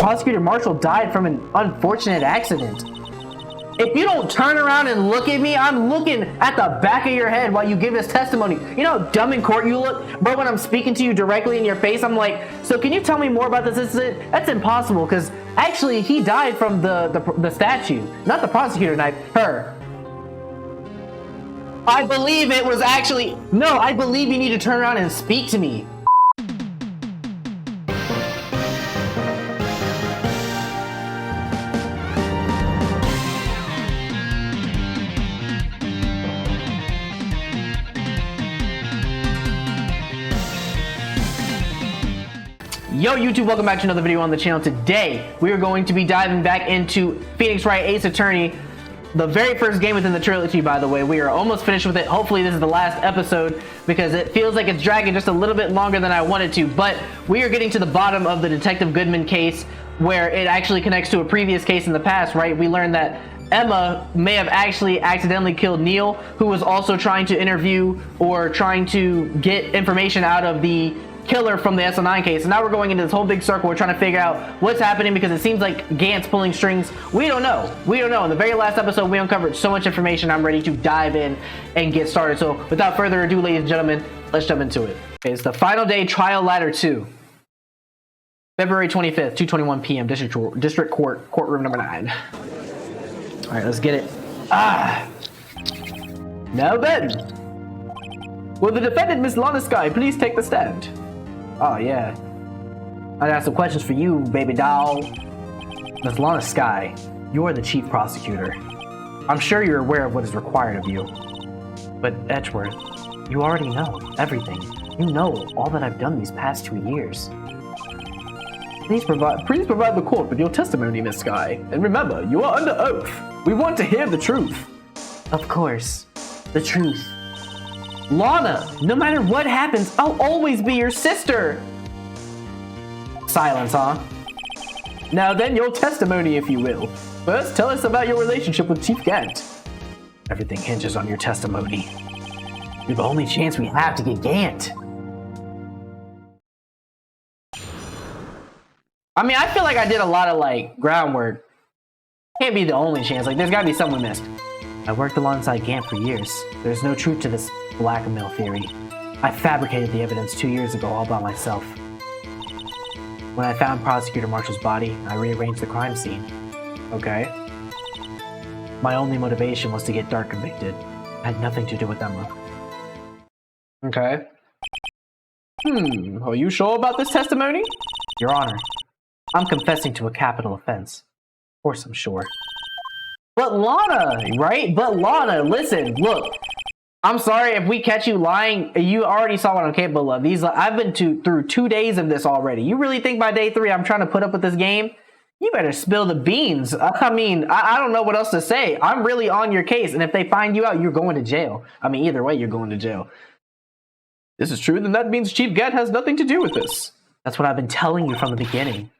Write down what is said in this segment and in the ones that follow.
Prosecutor Marshall died from an unfortunate accident. If you don't turn around and look at me, I'm looking at the back of your head while you give this testimony. You know how dumb in court you look? Bro, when I'm speaking to you directly in your face, I'm like, so can you tell me more about this incident? That's impossible, because actually he died from the statue. Not the prosecutor knife, her. I believe it was actually... No, I believe you need to turn around and speak to me. Yo YouTube, welcome back to another video on the channel. Today we are going to be diving back into Phoenix Wright Ace Attorney, the very first game within the trilogy, by the way. We are almost finished with it. Hopefully this is the last episode, because it feels like it's dragging just a little bit longer than I wanted to, but we are getting to the bottom of the Detective Goodman case, where it actually connects to a previous case in the past, right? We learned that Emma may have actually accidentally killed Neil, who was also trying to interview or trying to get information out of the killer from the SL9 case. And now we're going into this whole big circle. We're trying to figure out what's happening, because it seems like Gant's pulling strings. We don't know. In the very last episode, we uncovered so much information. I'm ready to dive in and get started. So without further ado, ladies and gentlemen, let's jump into it. Okay, it's the final day, trial ladder 2. February 25th, 2:21 p.m. District Court, courtroom number 9. All right, let's get it. Now then, will the defendant, Miss Lana Skye, please take the stand? Oh, yeah. I got some questions for you, baby doll. Miss Lana Skye, you are the chief prosecutor. I'm sure you're aware of what is required of you. But Edgeworth, you already know everything. You know all that I've done these past 2 years. Please provide the court with your testimony, Miss Skye. And remember, you are under oath. We want to hear the truth. Of course. The truth. Lana, no matter what happens, I'll always be your sister. Silence, huh? Now then, your testimony, if you will. First, tell us about your relationship with Chief Gant. Everything hinges on your testimony. You're the only chance we have to get Gant. I mean, I feel like I did a lot of, groundwork. Can't be the only chance. There's gotta be something we missed. I worked alongside Gant for years. There's no truth to this blackmail theory. I fabricated the evidence 2 years ago all by myself. When I found Prosecutor Marshall's body, I rearranged the crime scene. Okay. My only motivation was to get Darke convicted. It had nothing to do with Emma. Okay. Are you sure about this testimony? Your Honor, I'm confessing to a capital offense. Of course I'm sure. But Lana, right? But Lana, listen, look. I'm sorry if we catch you lying. You already saw what I'm capable of. I've been through 2 days of this already. You really think by day 3 I'm trying to put up with this game? You better spill the beans. I mean, I don't know what else to say. I'm really on your case, and if they find you out, you're going to jail. I mean, either way, you're going to jail. This is true, then that means Chief Gant has nothing to do with this. That's what I've been telling you from the beginning.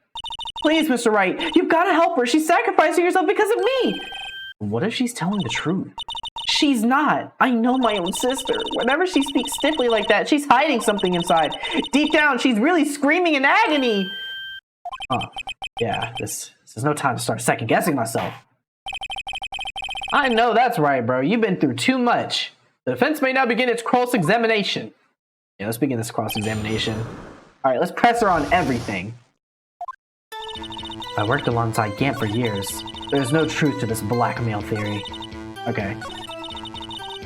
Please, Mr. Wright, you've got to help her. She's sacrificing herself because of me. What if she's telling the truth? She's not. I know my own sister. Whenever she speaks stiffly like that, she's hiding something inside. Deep down, she's really screaming in agony. Yeah, this is no time to start second-guessing myself. I know that's right, bro. You've been through too much. The defense may now begin its cross-examination. Yeah, let's begin this cross-examination. All right, let's press her on everything. I worked alongside Gant for years. There's no truth to this blackmail theory. Okay.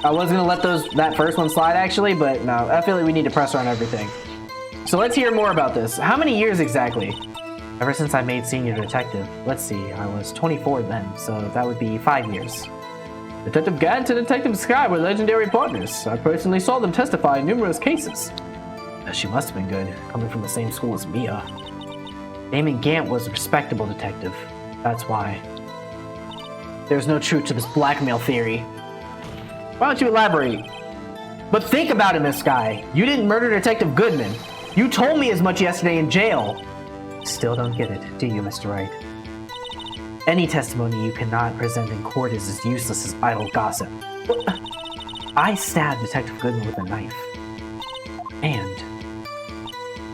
I was gonna let that first one slide actually, but no, I feel like we need to press her on everything. So let's hear more about this. How many years exactly? Ever since I made senior detective. Let's see, I was 24 then, so that would be 5 years. Detective Gant and Detective Skye were legendary partners. I personally saw them testify in numerous cases. She must have been good, coming from the same school as Mia. Damon Gant was a respectable detective. That's why. There's no truth to this blackmail theory. Why don't you elaborate? But think about it, Miss Skye. You didn't murder Detective Goodman. You told me as much yesterday in jail. Still don't get it, do you, Mr. Wright? Any testimony you cannot present in court is as useless as idle gossip. I stabbed Detective Goodman with a knife. And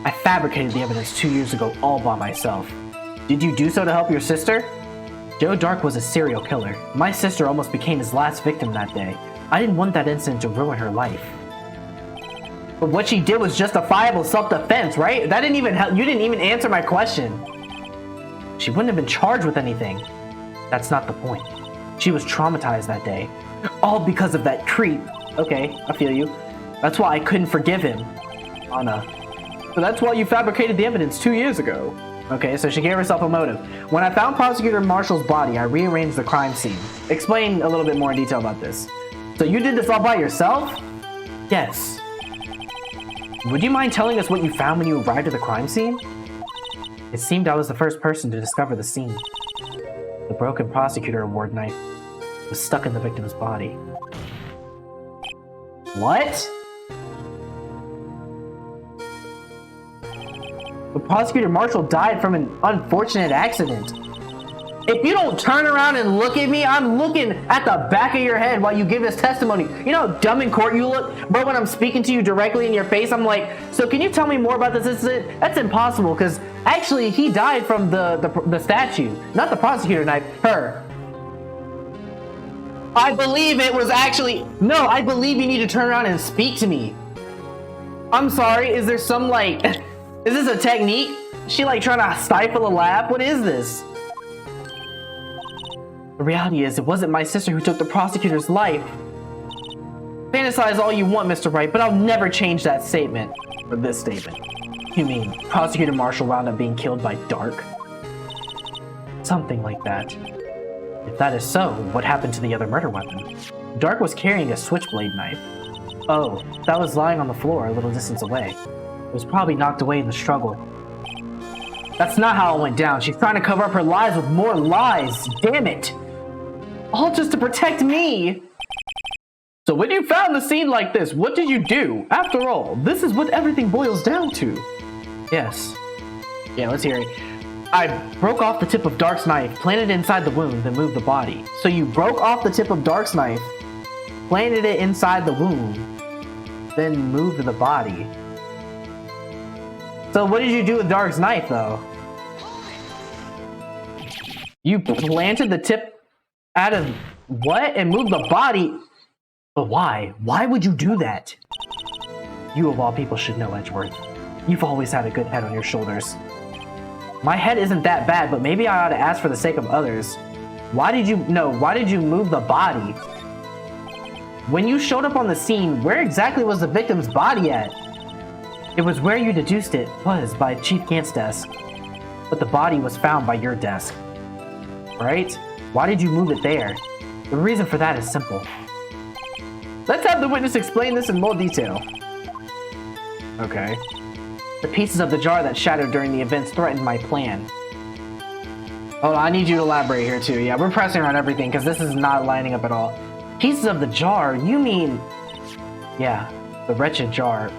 I fabricated the evidence 2 years ago all by myself. Did you do so to help your sister? Joe Darke was a serial killer. My sister almost became his last victim that day. I didn't want that incident to ruin her life. But what she did was justifiable self-defense, right? That didn't even help. You didn't even answer my question. She wouldn't have been charged with anything. That's not the point. She was traumatized that day. All because of that creep. Okay, I feel you. That's why I couldn't forgive him. Anna. So that's why you fabricated the evidence 2 years ago. Okay, so she gave herself a motive. When I found Prosecutor Marshall's body, I rearranged the crime scene. Explain a little bit more in detail about this. So you did this all by yourself? Yes. Would you mind telling us what you found when you arrived at the crime scene? It seemed I was the first person to discover the scene. The broken prosecutor award knife was stuck in the victim's body. What? The prosecutor Marshall died from an unfortunate accident. If you don't turn around and look at me, I'm looking at the back of your head while you give this testimony. You know how dumb in court you look? But when I'm speaking to you directly in your face, I'm like, so can you tell me more about this incident? That's impossible, because actually he died from the statue, not the prosecutor knife, her. I believe it was actually... No, I believe you need to turn around and speak to me. I'm sorry, is there some like... Is this a technique? Is she like trying to stifle a laugh? What is this? The reality is, it wasn't my sister who took the prosecutor's life. Fantasize all you want, Mr. Wright, but I'll never change that statement. Or this statement. You mean, Prosecutor Marshall wound up being killed by Darke? Something like that. If that is so, what happened to the other murder weapon? Darke was carrying a switchblade knife. Oh, that was lying on the floor a little distance away. It was probably knocked away in the struggle. That's not how it went down. She's trying to cover up her lies with more lies. Damn it. All just to protect me. So when you found the scene like this, what did you do? After all, this is what everything boils down to. Yes. Yeah, let's hear it. I broke off the tip of Darke's knife, planted it inside the wound, then moved the body. So you broke off the tip of Darke's knife, planted it inside the wound, then moved the body. So what did you do with Darke's knife, though? You planted the tip out of what? And moved the body? But why? Why would you do that? You of all people should know, Edgeworth. You've always had a good head on your shoulders. My head isn't that bad, but maybe I ought to ask for the sake of others. Why did you move the body? When you showed up on the scene, where exactly was the victim's body at? It was where you deduced it was by Chief Gant's desk. But the body was found by your desk. Right? Why did you move it there? The reason for that is simple. Let's have the witness explain this in more detail. Okay. The pieces of the jar that shattered during the events threatened my plan. Hold on, I need you to elaborate here too. Yeah, we're pressing around everything because this is not lining up at all. Pieces of the jar? You mean... Yeah, the wretched jar.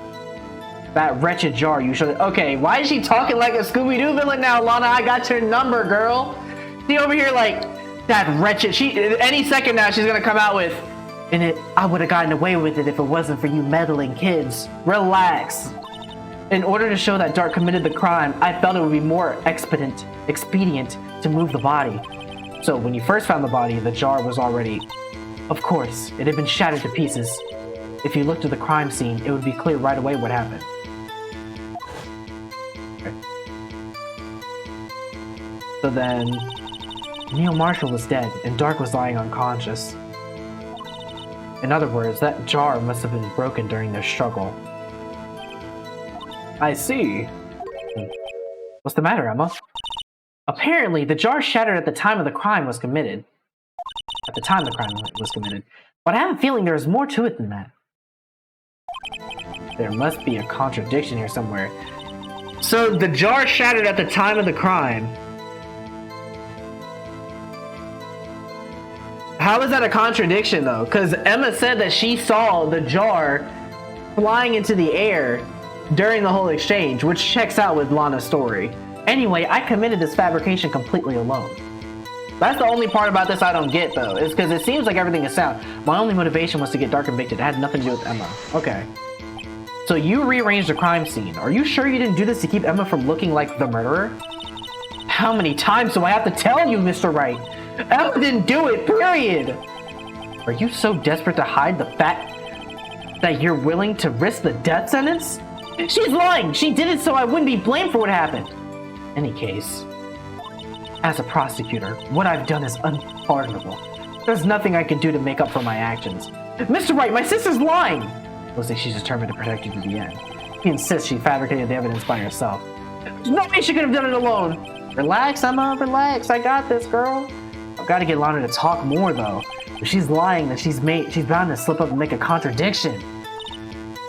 That wretched jar you showed... Okay, why is she talking like a Scooby-Doo villain now, Lana? I got your number, girl. See over here like, that wretched... Any second now she's gonna come out with... And I would have gotten away with it if it wasn't for you meddling kids. Relax. In order to show that Darke committed the crime, I felt it would be more expedient to move the body. So when you first found the body, the jar was already... Of course, it had been shattered to pieces. If you looked at the crime scene, it would be clear right away what happened. Okay. So then, Neil Marshall was dead, and Darke was lying unconscious. In other words, that jar must have been broken during their struggle. I see. What's the matter, Emma? Apparently, the jar shattered at the time of the crime was committed. At the time the crime was committed. But I have a feeling there is more to it than that. There must be a contradiction here somewhere. So, the jar shattered at the time of the crime. How is that a contradiction, though? Because Emma said that she saw the jar flying into the air during the whole exchange, which checks out with Lana's story. Anyway, I committed this fabrication completely alone. That's the only part about this I don't get, though, is because it seems like everything is sound. My only motivation was to get Darke convicted. It had nothing to do with Emma. Okay. So you rearranged the crime scene. Are you sure you didn't do this to keep Emma from looking like the murderer? How many times do I have to tell you, Mr. Wright? Emma didn't do it, period. Are you so desperate to hide the fact that you're willing to risk the death sentence? She's lying. She did it so I wouldn't be blamed for what happened. In any case, as a prosecutor, what I've done is unpardonable. There's nothing I can do to make up for my actions. Mr. Wright, my sister's lying. Looks like she's determined to protect you to the end. She insists she fabricated the evidence by herself. There's no way she could have done it alone. Relax, Emma, relax. I got this, girl. I've got to get Lana to talk more, though. If she's lying, then she's bound to slip up and make a contradiction.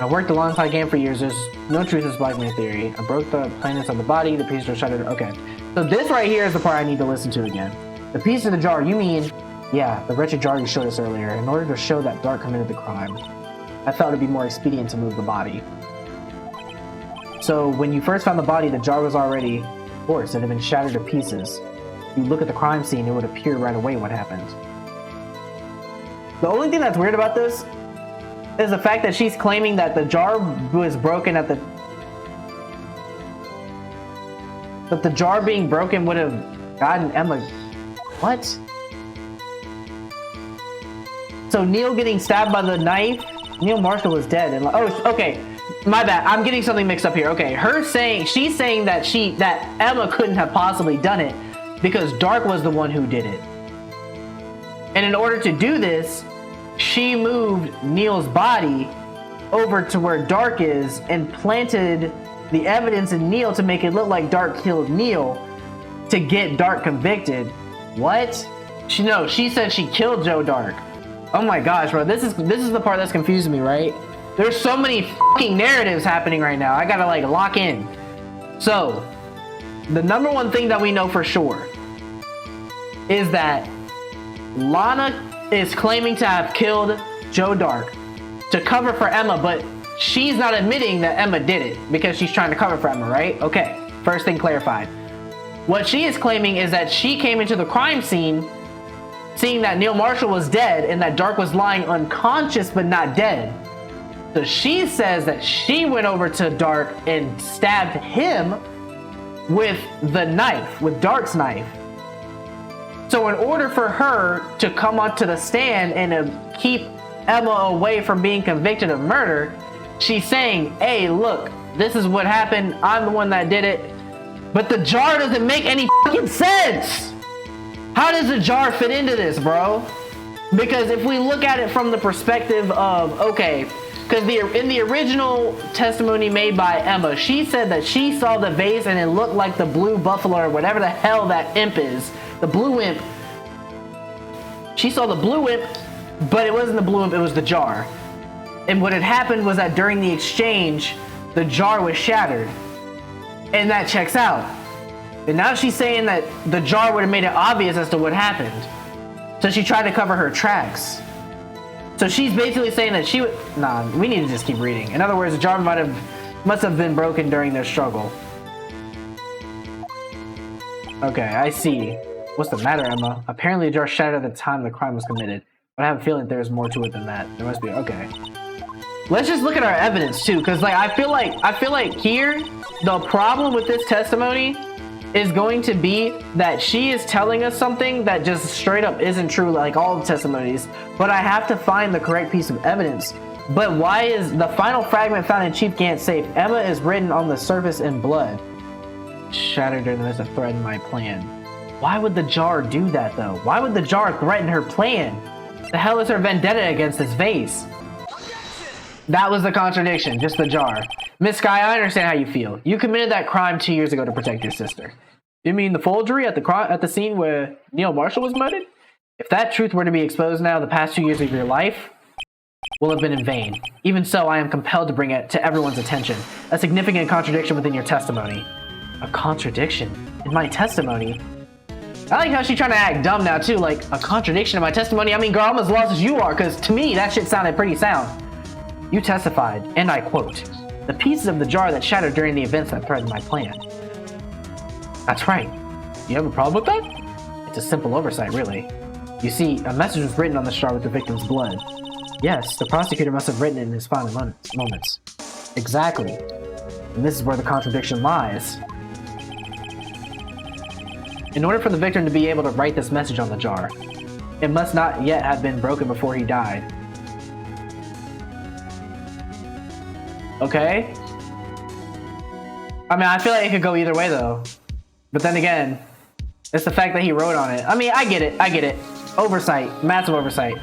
I worked alongside Gant for years. There's no truth to spike my theory. I broke the planets of the body. The pieces are shattered. Okay. So this right here is the part I need to listen to again. The piece of the jar, you mean... Yeah, the wretched jar you showed us earlier. In order to show that Darke committed the crime, I thought it would be more expedient to move the body. So when you first found the body, the jar was already, of course, it had been shattered to pieces. If you look at the crime scene, it would appear right away what happened. The only thing that's weird about this is the fact that she's claiming that the jar was broken at the... But the jar being broken would have gotten Emma... What? So Neil getting stabbed by the knife, Neil Marshall was dead. And oh, okay, my bad. I'm getting something mixed up here. Okay, she's saying that Emma couldn't have possibly done it because Darke was the one who did it. And in order to do this, she moved Neil's body over to where Darke is and planted the evidence in Neil to make it look like Darke killed Neil to get Darke convicted. What? She said she killed Joe Darke. Oh my gosh, bro, this is the part that's confusing me, right? There's so many fucking narratives happening right now. I gotta like lock in. So, the number one thing that we know for sure is that Lana is claiming to have killed Joe Darke to cover for Emma, but she's not admitting that Emma did it because she's trying to cover for Emma, right? Okay, first thing clarified. What she is claiming is that she came into the crime scene seeing that Neil Marshall was dead and that Darke was lying unconscious but not dead. So she says that she went over to Darke and stabbed him with the knife, with Darke's knife. So in order for her to come onto the stand and to keep Emma away from being convicted of murder, she's saying, hey, look, this is what happened. I'm the one that did it. But the jar doesn't make any fucking sense. How does the jar fit into this, bro? Because if we look at it from the perspective of, okay, because in the original testimony made by Emma, she said that she saw the vase and it looked like the blue buffalo or whatever the hell that imp is. The blue imp. She saw the blue imp, but it wasn't the blue imp, it was the jar. And what had happened was that during the exchange, the jar was shattered. And that checks out. And now she's saying that the jar would have made it obvious as to what happened. So she tried to cover her tracks. So she's basically saying that she would... Nah, we need to just keep reading. In other words, the jar must have been broken during their struggle. Okay, I see. What's the matter, Emma? Apparently the jar shattered at the time the crime was committed. But I have a feeling there's more to it than that. There must be... Okay. Let's just look at our evidence, too. Because like, I feel like here, the problem with this testimony is going to be that she is telling us something that just straight up isn't true, like all the testimonies, but I have to find the correct piece of evidence. But why is the final fragment found in Chief Gant's safe? Emma is written on the surface in blood. Shattered and there's a threat in my plan. Why would the jar do that though? Why would the jar threaten her plan? The hell is her vendetta against this vase? That was the contradiction, just the jar. Miss Sky, I understand how you feel. You committed that crime 2 years ago to protect your sister. You mean the forgery at the scene where Neil Marshall was murdered? If that truth were to be exposed now, the past 2 years of your life will have been in vain. Even so, I am compelled to bring it to everyone's attention. A significant contradiction within your testimony. A contradiction? In my testimony? I like how she's trying to act dumb now too, like a contradiction in my testimony. I mean, girl, I'm as lost as you are, because to me, that shit sounded pretty sound. You testified, and I quote, the pieces of the jar that shattered during the events that threatened my plan. That's right. You have a problem with that? It's a simple oversight, really. You see, a message was written on the jar with the victim's blood. Yes, the prosecutor must have written it in his final moments. Exactly. And this is where the contradiction lies. In order for the victim to be able to write this message on the jar, it must not yet have been broken before he died. Okay? I mean, I feel like it could go either way, though. But then again, it's the fact that he wrote on it. I mean, I get it. Oversight. Massive oversight.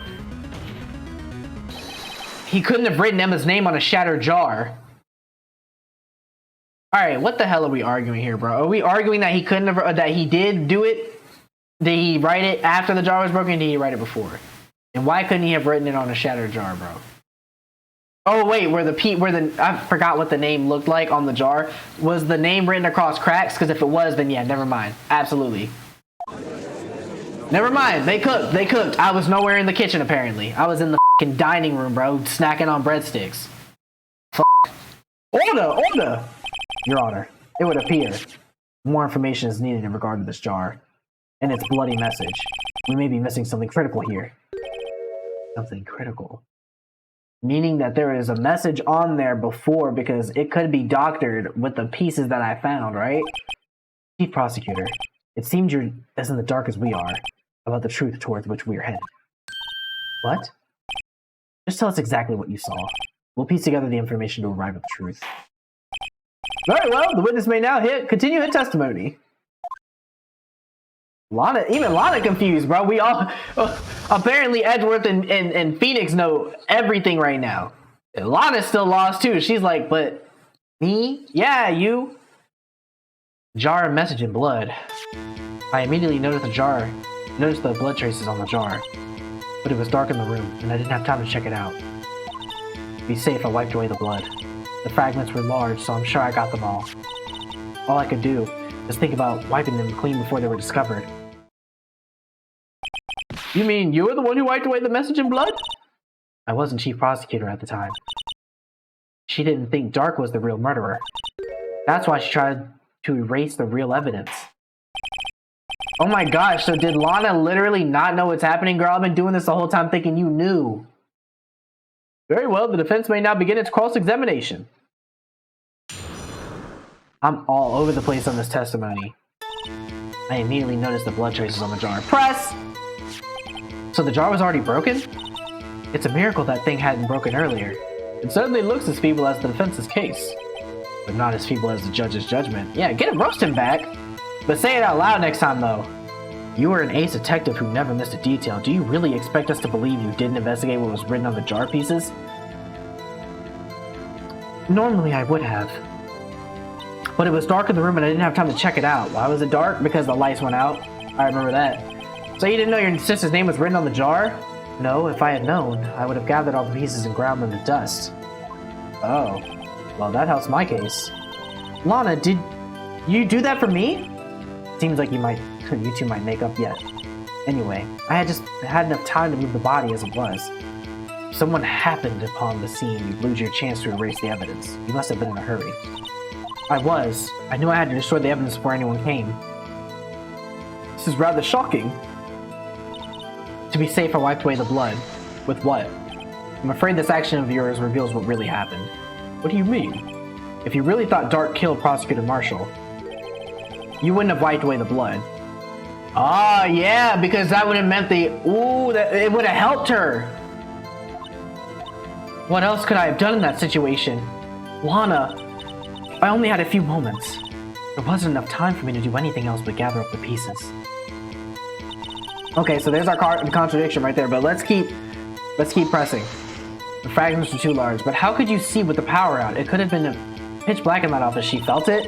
He couldn't have written Emma's name on a shattered jar. Alright, what the hell are we arguing here, bro? Are we arguing that he couldn't have, that he did do it? Did he write it after the jar was broken, or did he write it before? And why couldn't he have written it on a shattered jar, bro? Oh wait, I forgot what the name looked like on the jar. Was the name written across cracks? Because if it was, then yeah, never mind. Absolutely. Never mind, they cooked. I was nowhere in the kitchen, apparently. I was in the f***ing dining room, bro, snacking on breadsticks. Order! Your Honor, it would appear more information is needed in regard to this jar and its bloody message. We may be missing something critical here. Something critical? Meaning that there is a message on there before, because it could be doctored with the pieces that I found, right? Chief Prosecutor, it seems you're as in the dark as we are about the truth towards which we are headed. What? Just tell us exactly what you saw. We'll piece together the information to arrive at the truth. Very well, the witness may now continue her testimony. Even Lana confused, bro. We all, apparently Edgeworth and Phoenix know everything right now. And Lana's still lost too. She's like, but me? Yeah, you. Jar of message in blood. I immediately noticed the blood traces on the jar. But it was dark in the room, and I didn't have time to check it out. To be safe, I wiped away the blood. The fragments were large, so I'm sure I got them all. All I could do was think about wiping them clean before they were discovered. You mean you were the one who wiped away the message in blood? I wasn't chief prosecutor at the time. She didn't think Darke was the real murderer. That's why she tried to erase the real evidence. Oh my gosh, so did Lana literally not know what's happening? Girl, I've been doing this the whole time thinking you knew. Very well, the defense may now begin its cross-examination. I'm all over the place on this testimony. I immediately noticed the blood traces on the jar. Press! So the jar was already broken? It's a miracle that thing hadn't broken earlier. It certainly looks as feeble as the defense's case. But not as feeble as the judge's judgment. Yeah, get him roasting back! But say it out loud next time, though. You were an ace detective who never missed a detail. Do you really expect us to believe you didn't investigate what was written on the jar pieces? Normally I would have. But it was dark in the room and I didn't have time to check it out. Why was it dark? Because the lights went out. I remember that. So you didn't know your sister's name was written on the jar? No, if I had known, I would have gathered all the pieces and ground them to dust. Oh. Well, that helps my case. Lana, did you do that for me? Seems like you two might make up yet. Anyway, I had just had enough time to move the body as it was. If someone happened upon the scene, you'd lose your chance to erase the evidence. You must have been in a hurry. I was. I knew I had to destroy the evidence before anyone came. This is rather shocking. To be safe, I wiped away the blood. With what? I'm afraid this action of yours reveals what really happened. What do you mean? If you really thought Darke killed Prosecutor Marshall, you wouldn't have wiped away the blood. Ah, yeah, because that would have meant it would have helped her. What else could I have done in that situation? Lana, I only had a few moments. There wasn't enough time for me to do anything else but gather up the pieces. Okay, so there's our contradiction right there, but let's keep pressing. The fragments were too large, but how could you see with the power out? It could have been pitch black in that office. She felt it?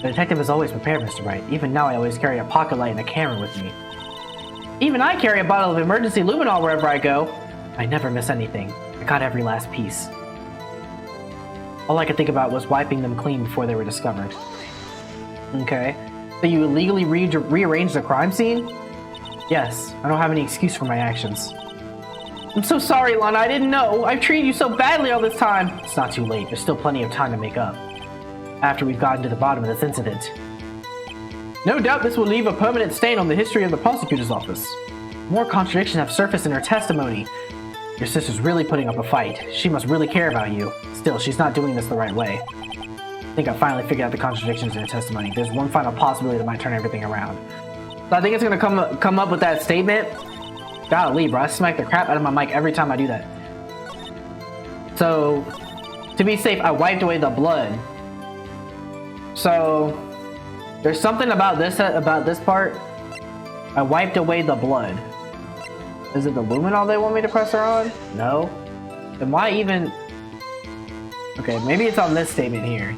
The detective is always prepared, Mr. Wright. Even now, I always carry a pocket light and a camera with me. Even I carry a bottle of emergency luminol wherever I go. I never miss anything. I got every last piece. All I could think about was wiping them clean before they were discovered. Okay. So you illegally rearranged the crime scene? Yes. I don't have any excuse for my actions. I'm so sorry, Lana. I didn't know. I've treated you so badly all this time. It's not too late. There's still plenty of time to make up. After we've gotten to the bottom of this incident. No doubt this will leave a permanent stain on the history of the prosecutor's office. More contradictions have surfaced in her testimony. Your sister's really putting up a fight. She must really care about you. Still, she's not doing this the right way. I think I finally figured out the contradictions in her testimony. There's one final possibility that might turn everything around. I think it's gonna come up with that statement. Golly, bro, I smack the crap out of my mic every time I do that. So, to be safe, I wiped away the blood. So, there's something about this part. I wiped away the blood. Is it the luminol they want me to press her on? No. Then why even... Okay, maybe it's on this statement here.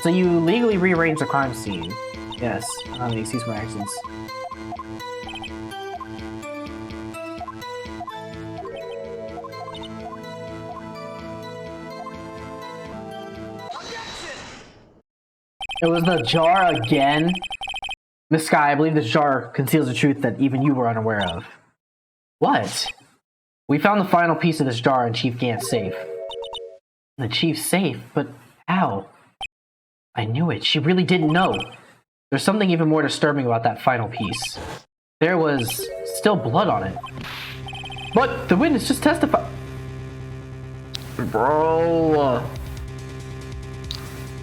So you legally rearrange the crime scene. Yes, excuse my accents. It was the jar again? Miss Sky, I believe this jar conceals a truth that even you were unaware of. What? We found the final piece of this jar in Chief Gant's safe. The Chief's safe? But how? I knew it. She really didn't know. There's something even more disturbing about that final piece. There was still blood on it. But the witness just testified. Bro.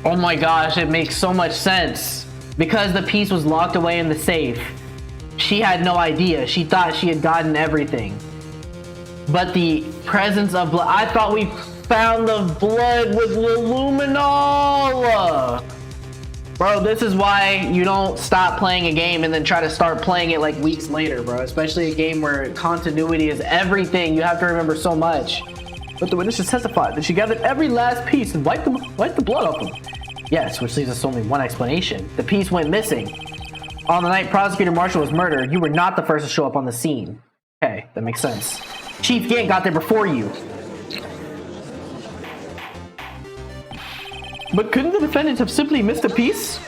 Oh my gosh, it makes so much sense. Because the piece was locked away in the safe, she had no idea. She thought she had gotten everything. But the presence of blood, I thought we found the blood with luminol. Bro, this is why you don't stop playing a game and then try to start playing it like weeks later, bro. Especially a game where continuity is everything. You have to remember so much. But the witness just testified that she gathered every last piece and wiped the blood off them. Yes, which leaves us only one explanation. The piece went missing. On the night Prosecutor Marshall was murdered, you were not the first to show up on the scene. Okay, that makes sense. Chief Gant got there before you. But couldn't the defendant have simply missed a piece?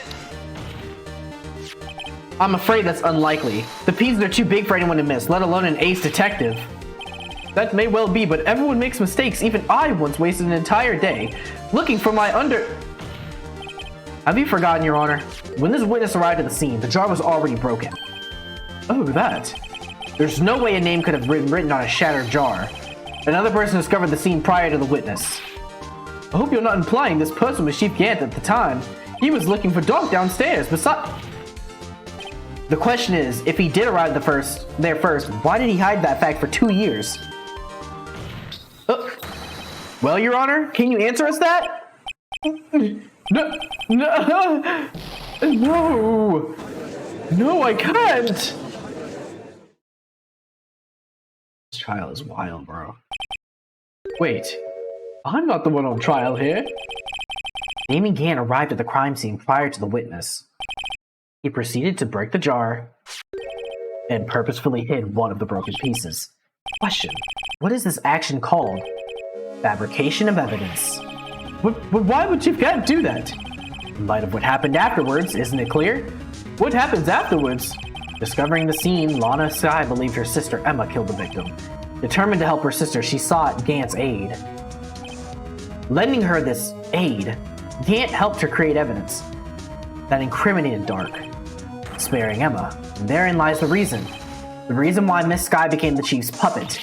I'm afraid that's unlikely. The pieces are too big for anyone to miss, let alone an ace detective. That may well be, but everyone makes mistakes. Even I once wasted an entire day looking for my Have you forgotten, Your Honor? When this witness arrived at the scene, the jar was already broken. Oh, that. There's no way a name could have been written on a shattered jar. Another person discovered the scene prior to the witness. I hope you're not implying this person was Chief Gant at the time. He was looking for Darke downstairs. Besides, the question is, if he did arrive there first, why did he hide that fact for 2 years? Well, Your Honor, can you answer us that? No, I can't. This trial is wild, bro. Wait, I'm not the one on trial here. Damon Gant arrived at the crime scene prior to the witness. He proceeded to break the jar and purposefully hid one of the broken pieces. Question: what is this action called? Fabrication of evidence. But why would Chief Gant do that? In light of what happened afterwards, isn't it clear? What happens afterwards? Discovering the scene, Lana Sky believed her sister Emma killed the victim. Determined to help her sister, she sought Gant's aid. Lending her this aid, Gant helped her create evidence that incriminated Darke, sparing Emma. And therein lies the reason. The reason why Miss Sky became the Chief's puppet.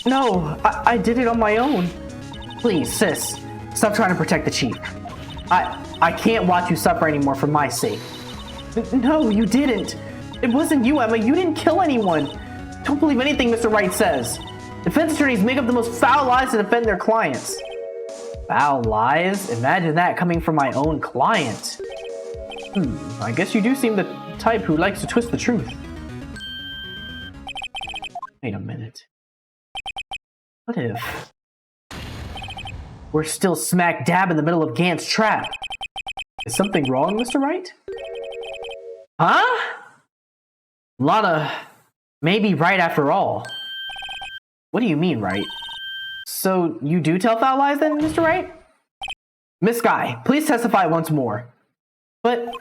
No, I did it on my own. Please, sis, stop trying to protect the Chief. I can't watch you suffer anymore for my sake. No, you didn't. It wasn't you, Emma. You didn't kill anyone. Don't believe anything Mr. Wright says. Defense attorneys make up the most foul lies to defend their clients. Foul lies? Imagine that coming from my own client. I guess you do seem the type who likes to twist the truth. Wait a minute. What if we're still smack dab in the middle of Gant's trap? Is something wrong, Mr. Wright? Huh? Lana may be right after all. What do you mean, Wright? So you do tell foul lies then, Mr. Wright? Miss Sky, please testify once more. But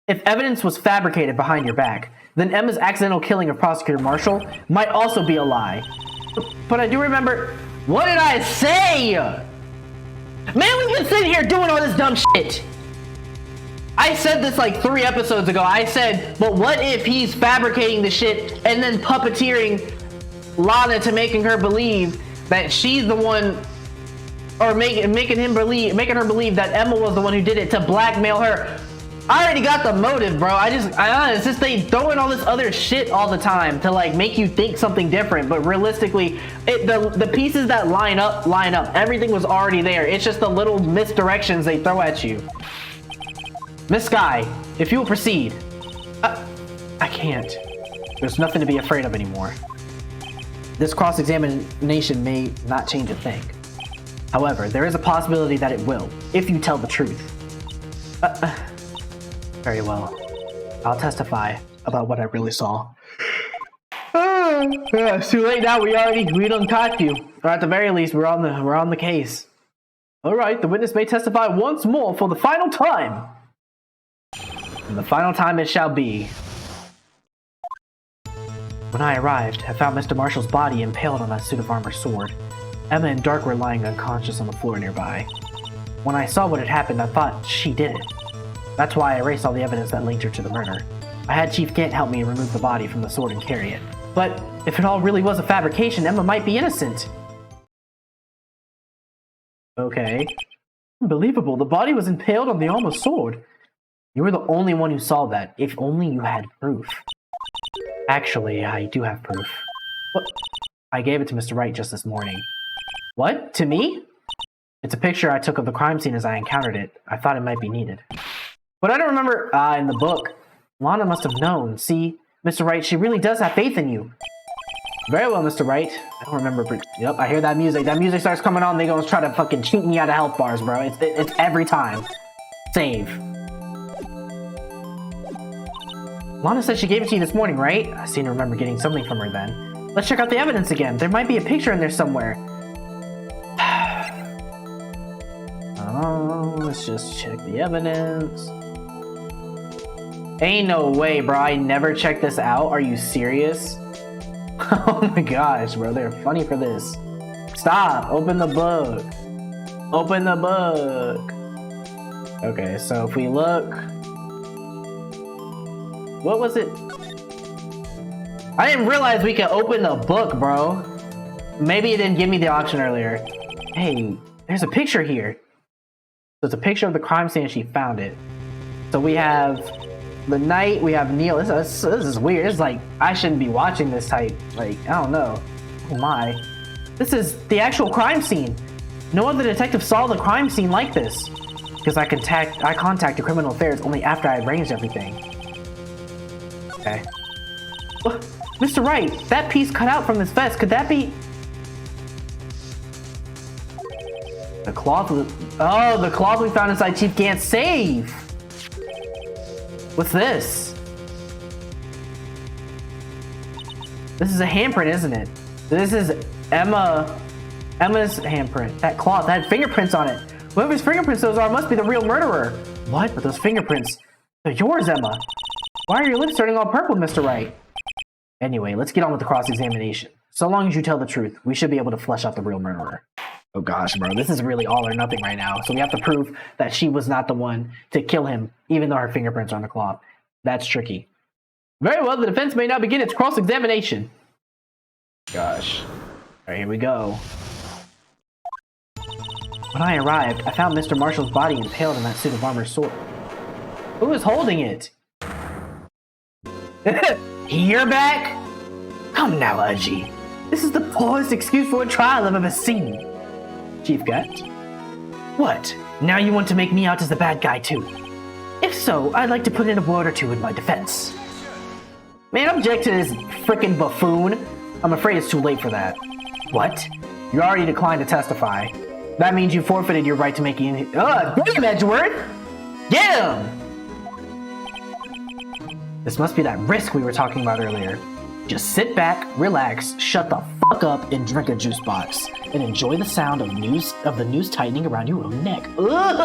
if evidence was fabricated behind your back, then Emma's accidental killing of Prosecutor Marshall might also be a lie. But I do remember... What did I say? Man, we've been sitting here doing all this dumb shit. I said this like 3 episodes ago. I said, but what if he's fabricating the shit and then puppeteering Lana to making her believe that she's the one, or making her believe that Emma was the one who did it to blackmail her. I already got the motive, bro. It's just they throw in all this other shit all the time to like make you think something different. But realistically, the pieces that line up. Everything was already there. It's just the little misdirections they throw at you. Miss Sky, if you will proceed. I can't. There's nothing to be afraid of anymore. This cross-examination may not change a thing. However, there is a possibility that it will, if you tell the truth. Very well. I'll testify about what I really saw. It's too late now. We done caught you. Or at the very least, we're on the case. All right, the witness may testify once more for the final time. And the final time it shall be. When I arrived, I found Mr. Marshall's body impaled on that suit of armor sword. Emma and Darke were lying unconscious on the floor nearby. When I saw what had happened, I thought she did it. That's why I erased all the evidence that linked her to the murder. I had Chief Gant help me remove the body from the sword and carry it. But if it all really was a fabrication, Emma might be innocent. Okay. Unbelievable, the body was impaled on the armor sword. You were the only one who saw that. If only you had proof. Actually, I do have proof. What? I gave it to Mr. Wright just this morning. What? To me? It's a picture I took of the crime scene as I encountered it. I thought it might be needed. But I don't remember, in the book. Lana must have known. See, Mr. Wright, she really does have faith in you. Very well, Mr. Wright. I don't remember, but yep, I hear that music. That music starts coming on, they gonna try to fucking cheat me out of health bars, bro. It's every time. Save. Lana said she gave it to you this morning, right? I seem to remember getting something from her then. Let's check out the evidence again. There might be a picture in there somewhere. Oh, let's just check the evidence. Ain't no way, bro. I never checked this out. Are you serious? Oh my gosh, bro. They're funny for this. Stop. Open the book. Open the book. Okay, so if we look... What was it? I didn't realize we could open the book, bro. Maybe it didn't give me the option earlier. Hey, there's a picture here. So it's a picture of the crime scene and she found it. So we have the night, we have Neil. This is weird. It's like, I shouldn't be watching this type. Like, I don't know. Oh my. This is the actual crime scene. No other detective saw the crime scene like this. Because I contacted Criminal Affairs only after I arranged everything. Okay. Mr. Wright, that piece cut out from this vest, could that be... The cloth... Oh, the cloth we found inside Chief Gant's safe! What's this? This is a handprint, isn't it? This is Emma's handprint. That cloth, that had fingerprints on it. Whoever's fingerprints those are must be the real murderer. What? But those fingerprints... They're yours, Emma. Why are your lips turning all purple, Mr. Wright? Anyway, let's get on with the cross-examination. So long as you tell the truth, we should be able to flesh out the real murderer. Oh gosh, bro, this is really all or nothing right now. So we have to prove that she was not the one to kill him, even though her fingerprints are on the cloth. That's tricky. Very well, the defense may now begin its cross-examination. Gosh. Alright, here we go. When I arrived, I found Mr. Marshall's body impaled in that suit of armor sword. Who is holding it? You're back? Come now, Udgy. This is the poorest excuse for a trial I've ever seen. Chief Gant? What? Now you want to make me out as the bad guy too? If so, I'd like to put in a word or two in my defense. Man, object to this frickin' buffoon. I'm afraid it's too late for that. What? You already declined to testify. That means you forfeited your right to make any... Get him, Edgeworth! Get him! This must be that risk we were talking about earlier. Just sit back, relax, shut the fuck up, and drink a juice box. And enjoy the sound of the noose tightening around your own neck. Love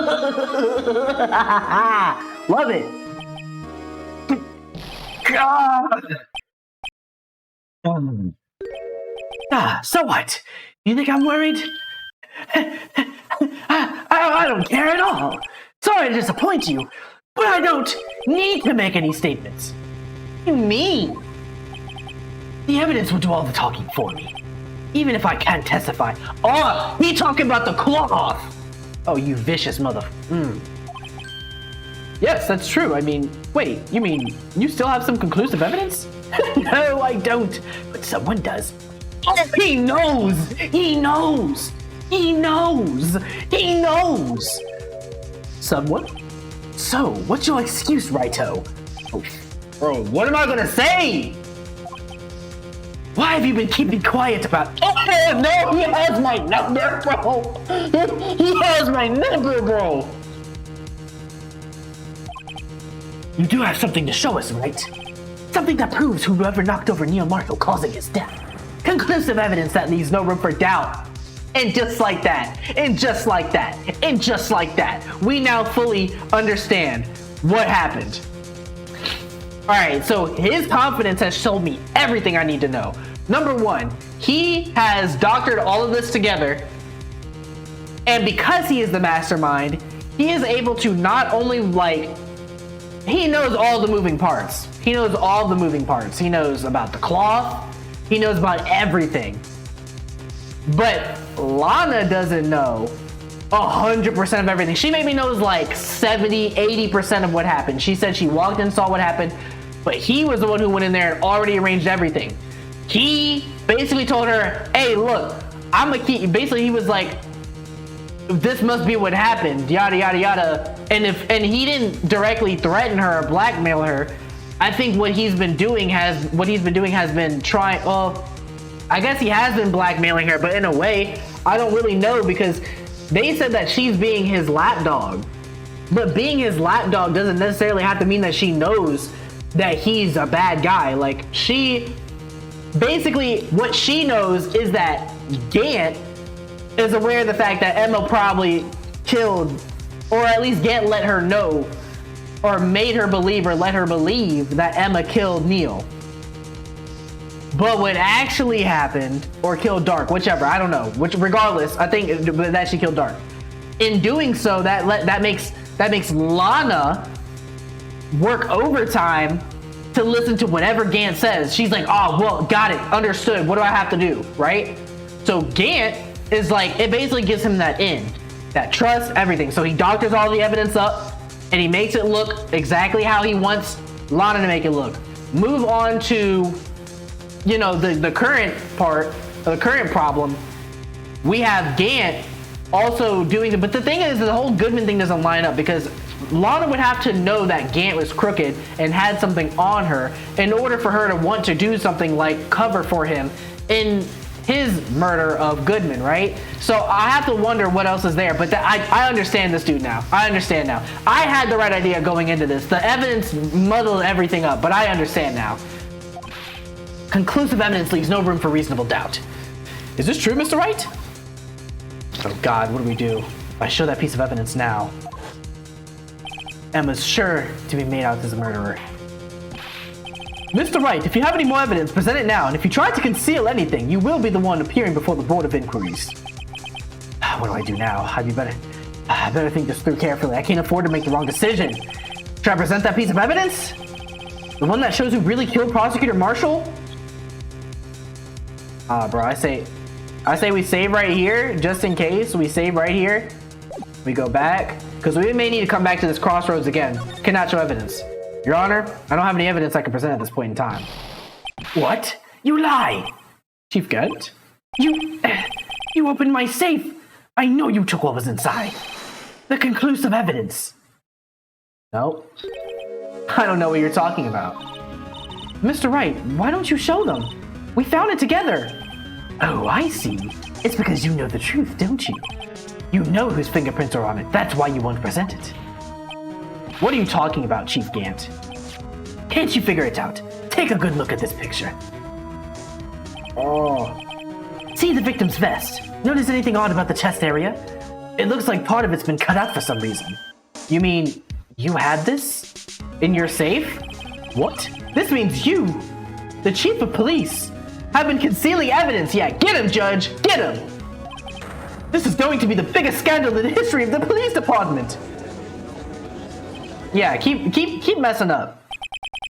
it! So what? You think I'm worried? I don't care at all. Sorry to disappoint you, but I don't need to make any statements. What do you mean? The evidence will do all the talking for me. Even if I can't testify. Oh, he talking about the cloth! Oh, you vicious mother... Yes, that's true. I mean, wait, you mean you still have some conclusive evidence? No, I don't. But someone does. Oh, he knows! He knows! He knows! He knows! Someone? So, what's your excuse, Righto? Oh, bro, what am I gonna say? Why have you been keeping quiet about... Oh, no, he has my number, bro! He has my number, bro! You do have something to show us, right? Something that proves whoever knocked over Neil Marshall causing his death. Conclusive evidence that leaves no room for doubt. And just like that, and just like that, and just like that, we now fully understand what happened. Alright, so his confidence has shown me everything I need to know. Number one, he has doctored all of this together, and because he is the mastermind, he is able to not only, like, he knows all the moving parts. He knows all the moving parts. He knows about the cloth. He knows about everything. But Lana doesn't know 100% of everything. She maybe knows like 70, 80% of what happened. She said she walked in, saw what happened, but he was the one who went in there and already arranged everything. He basically told her, hey, look, I'm a key. Basically, he was like, this must be what happened, yada, yada, yada. And he didn't directly threaten her or blackmail her. I think what he's been doing has been trying, well, I guess he has been blackmailing her, but in a way, I don't really know, because they said that she's being his lapdog. But being his lapdog doesn't necessarily have to mean that she knows that he's a bad guy. Like, basically, what she knows is that Gant is aware of the fact that Emma probably killed, or at least Gant let her know, or made her believe, or let her believe that Emma killed Neil. But what actually happened, or killed Darke, whichever, I don't know. Regardless, I think that she killed Darke. In doing so, that makes Lana work overtime to listen to whatever Gant says. She's like, oh, well, got it, understood. What do I have to do, right? So Gant is like, it basically gives him that in, that trust, everything. So he doctors all the evidence up, and he makes it look exactly how he wants Lana to make it look. Move on to, you know, the current part, the current problem. We have Gant also doing it, but the thing is, the whole Goodman thing doesn't line up, because Lana would have to know that Gant was crooked and had something on her in order for her to want to do something like cover for him in his murder of Goodman, right? So I have to wonder what else is there, but I understand this dude now. I understand now. I had the right idea going into this. The evidence muddled everything up, but I understand now. Conclusive evidence leaves no room for reasonable doubt. Is this true, Mr. Wright? Oh God, what do we do? If I show that piece of evidence now, Emma's sure to be made out as a murderer. Mr. Wright, if you have any more evidence, present it now, and if you try to conceal anything, you will be the one appearing before the Board of Inquiries. What do I do now? I better think this through carefully. I can't afford to make the wrong decision. Should I present that piece of evidence? The one that shows who really killed Prosecutor Marshall? Bro, I say we save right here, just in case. We save right here. We go back, because we may need to come back to this crossroads again. Cannot show evidence. Your Honor, I don't have any evidence I can present at this point in time. What? You lie! Chief Gant? You opened my safe! I know you took what was inside. The conclusive evidence. No. I don't know what you're talking about. Mr. Wright, why don't you show them? We found it together. Oh, I see. It's because you know the truth, don't you? You know whose fingerprints are on it. That's why you won't present it. What are you talking about, Chief Gant? Can't you figure it out? Take a good look at this picture. Oh. See the victim's vest. Notice anything odd about the chest area? It looks like part of it's been cut out for some reason. You mean you had this? In your safe? What? This means you, the chief of police, have been concealing evidence. Yeah, get him, Judge. Get him. This is going to be the biggest scandal in the history of the police department. Yeah, keep messing up.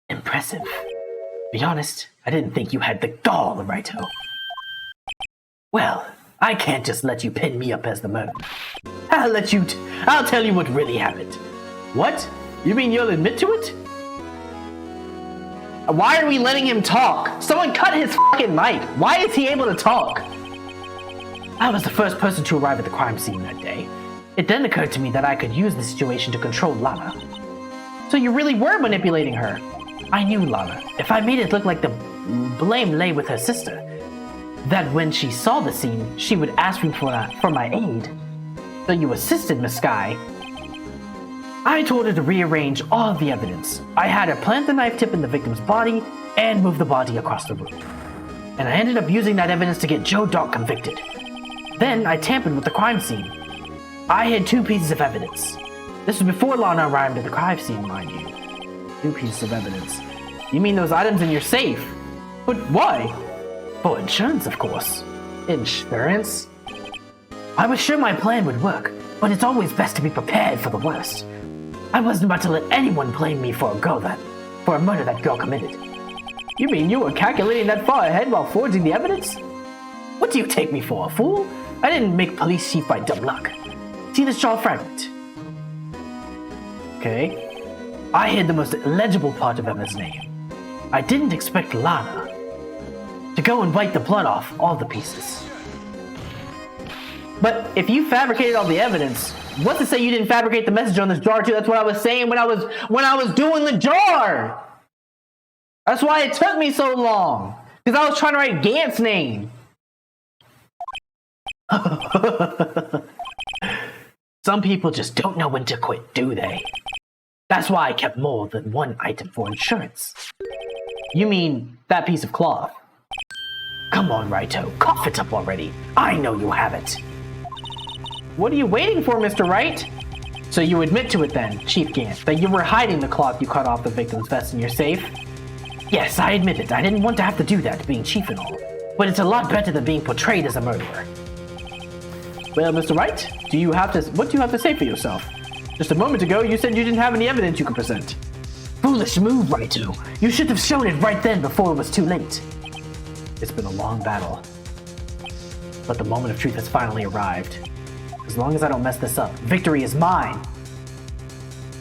Impressive. Be honest, I didn't think you had the gall, Righto. Well, I can't just let you pin me up as the murderer. I'll tell you what really happened. What? You mean you'll admit to it? Why are we letting him talk? Someone cut his fucking mic. Why is he able to talk? I was the first person to arrive at the crime scene that day. It then occurred to me that I could use the situation to control Lana. So you really were manipulating her? I knew Lana. If I made it look like the blame lay with her sister, that when she saw the scene, she would ask me for my aid. So you assisted Miss Sky. I told her to rearrange all of the evidence. I had her plant the knife tip in the victim's body and move the body across the room. And I ended up using that evidence to get Joe Darke convicted. Then I tampered with the crime scene. I had 2 pieces of evidence. This was before Lana arrived at the crime scene, mind you. 2 pieces of evidence. You mean those items in your safe? But why? For insurance, of course. Insurance? I was sure my plan would work, but it's always best to be prepared for the worst. I wasn't about to let anyone blame me for a murder that girl committed. You mean you were calculating that far ahead while forging the evidence? What do you take me for, a fool? I didn't make police chief by dumb luck. See this jaw fragment? Okay. I hid the most legible part of Emma's name. I didn't expect Lana to go and wipe the blood off all the pieces. But if you fabricated all the evidence, what's to say you didn't fabricate the message on this jar too? That's what I was saying when I was doing the jar. That's why it took me so long, because I was trying to write Gant's name. Some people just don't know when to quit, do they? That's why I kept more than 1 item for insurance. You mean that piece of cloth? Come on, Righto, cough it up already. I know you have it. What are you waiting for, Mr. Wright? So you admit to it then, Chief Gant, that you were hiding the cloth you cut off the victim's vest in your safe? Yes, I admit it. I didn't want to have to do that, being chief and all. But it's a lot better than being portrayed as a murderer. Well, Mr. Wright, what do you have to say for yourself? Just a moment ago, you said you didn't have any evidence you could present. Foolish move, Righto. You should have shown it right then before it was too late. It's been a long battle. But the moment of truth has finally arrived. As long as I don't mess this up, victory is mine.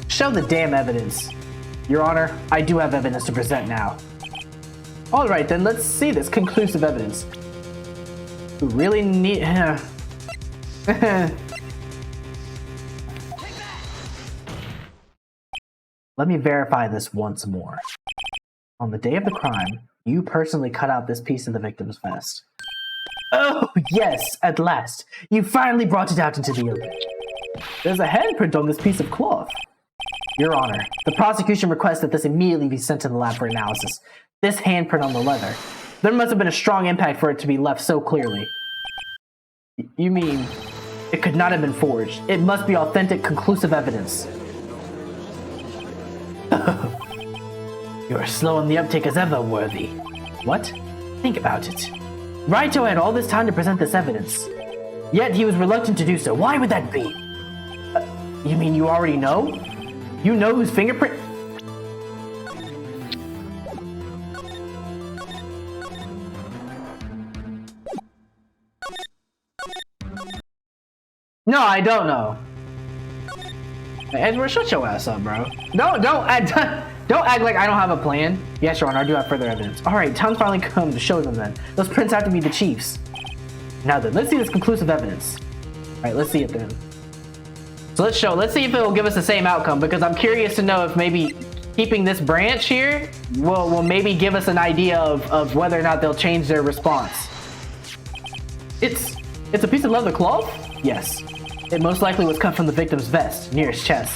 Show the damn evidence. Your Honor, I do have evidence to present now. Alright then, let's see this conclusive evidence. We really need... Let me verify this once more. On the day of the crime, you personally cut out this piece of the victim's vest. Oh, yes, at last. You finally brought it out into the open. There's a handprint on this piece of cloth. Your Honor, the prosecution requests that this immediately be sent to the lab for analysis. This handprint on the leather. There must have been a strong impact for it to be left so clearly. You mean, it could not have been forged. It must be authentic, conclusive evidence. You're as slow on the uptake as ever, Worthy. What? Think about it. Righto had all this time to present this evidence. Yet he was reluctant to do so. Why would that be? You mean you already know? You know whose fingerprint... No, I don't know. Hey, Edgeworth, shut your ass up, bro. Don't act like I don't have a plan. Yes, Your Honor, I do have further evidence. Alright, time's finally come to show them then. Those prints have to be the chief's. Now then, let's see this conclusive evidence. Alright, let's see it then. So let's see if it will give us the same outcome, because I'm curious to know if maybe keeping this branch here will maybe give us an idea of whether or not they'll change their response. It's a piece of leather cloth? Yes. It most likely was cut from the victim's vest, near his chest.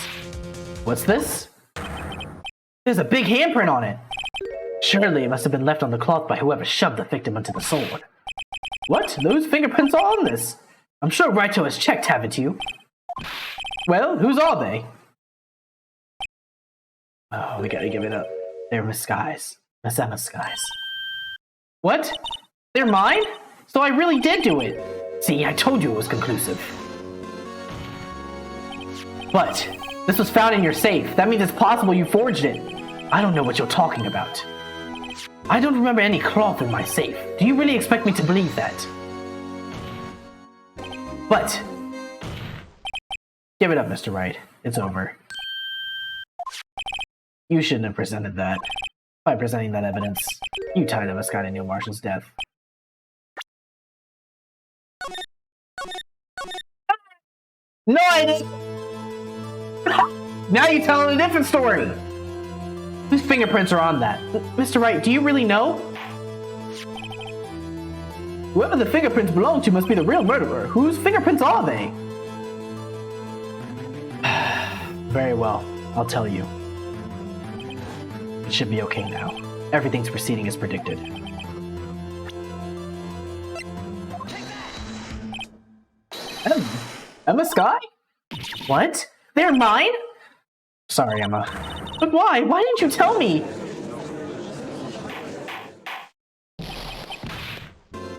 What's this? There's a big handprint on it. Surely it must have been left on the cloth by whoever shoved the victim into the sword. What? Those fingerprints are on this. I'm sure Righto has checked, haven't you? Well, whose are they? Oh, we gotta give it up. They're Miss Sky's. Miss Emma Sky's. What? They're mine? So I really did do it. See, I told you it was conclusive. But this was found in your safe. That means it's possible you forged it. I don't know what you're talking about. I don't remember any cloth in my safe. Do you really expect me to believe that? But give it up, Mr. Wright. It's over. You shouldn't have presented that. By presenting that evidence, you tied Emma Scott to Neil Marshall's death. No, I didn't! Now you're telling a different story! Whose fingerprints are on that? Mr. Wright, do you really know? Whoever the fingerprints belong to must be the real murderer. Whose fingerprints are they? Very well, I'll tell you. It should be okay now. Everything's proceeding as predicted. Emma Sky? What? They're mine? Sorry, Emma. But why? Why didn't you tell me?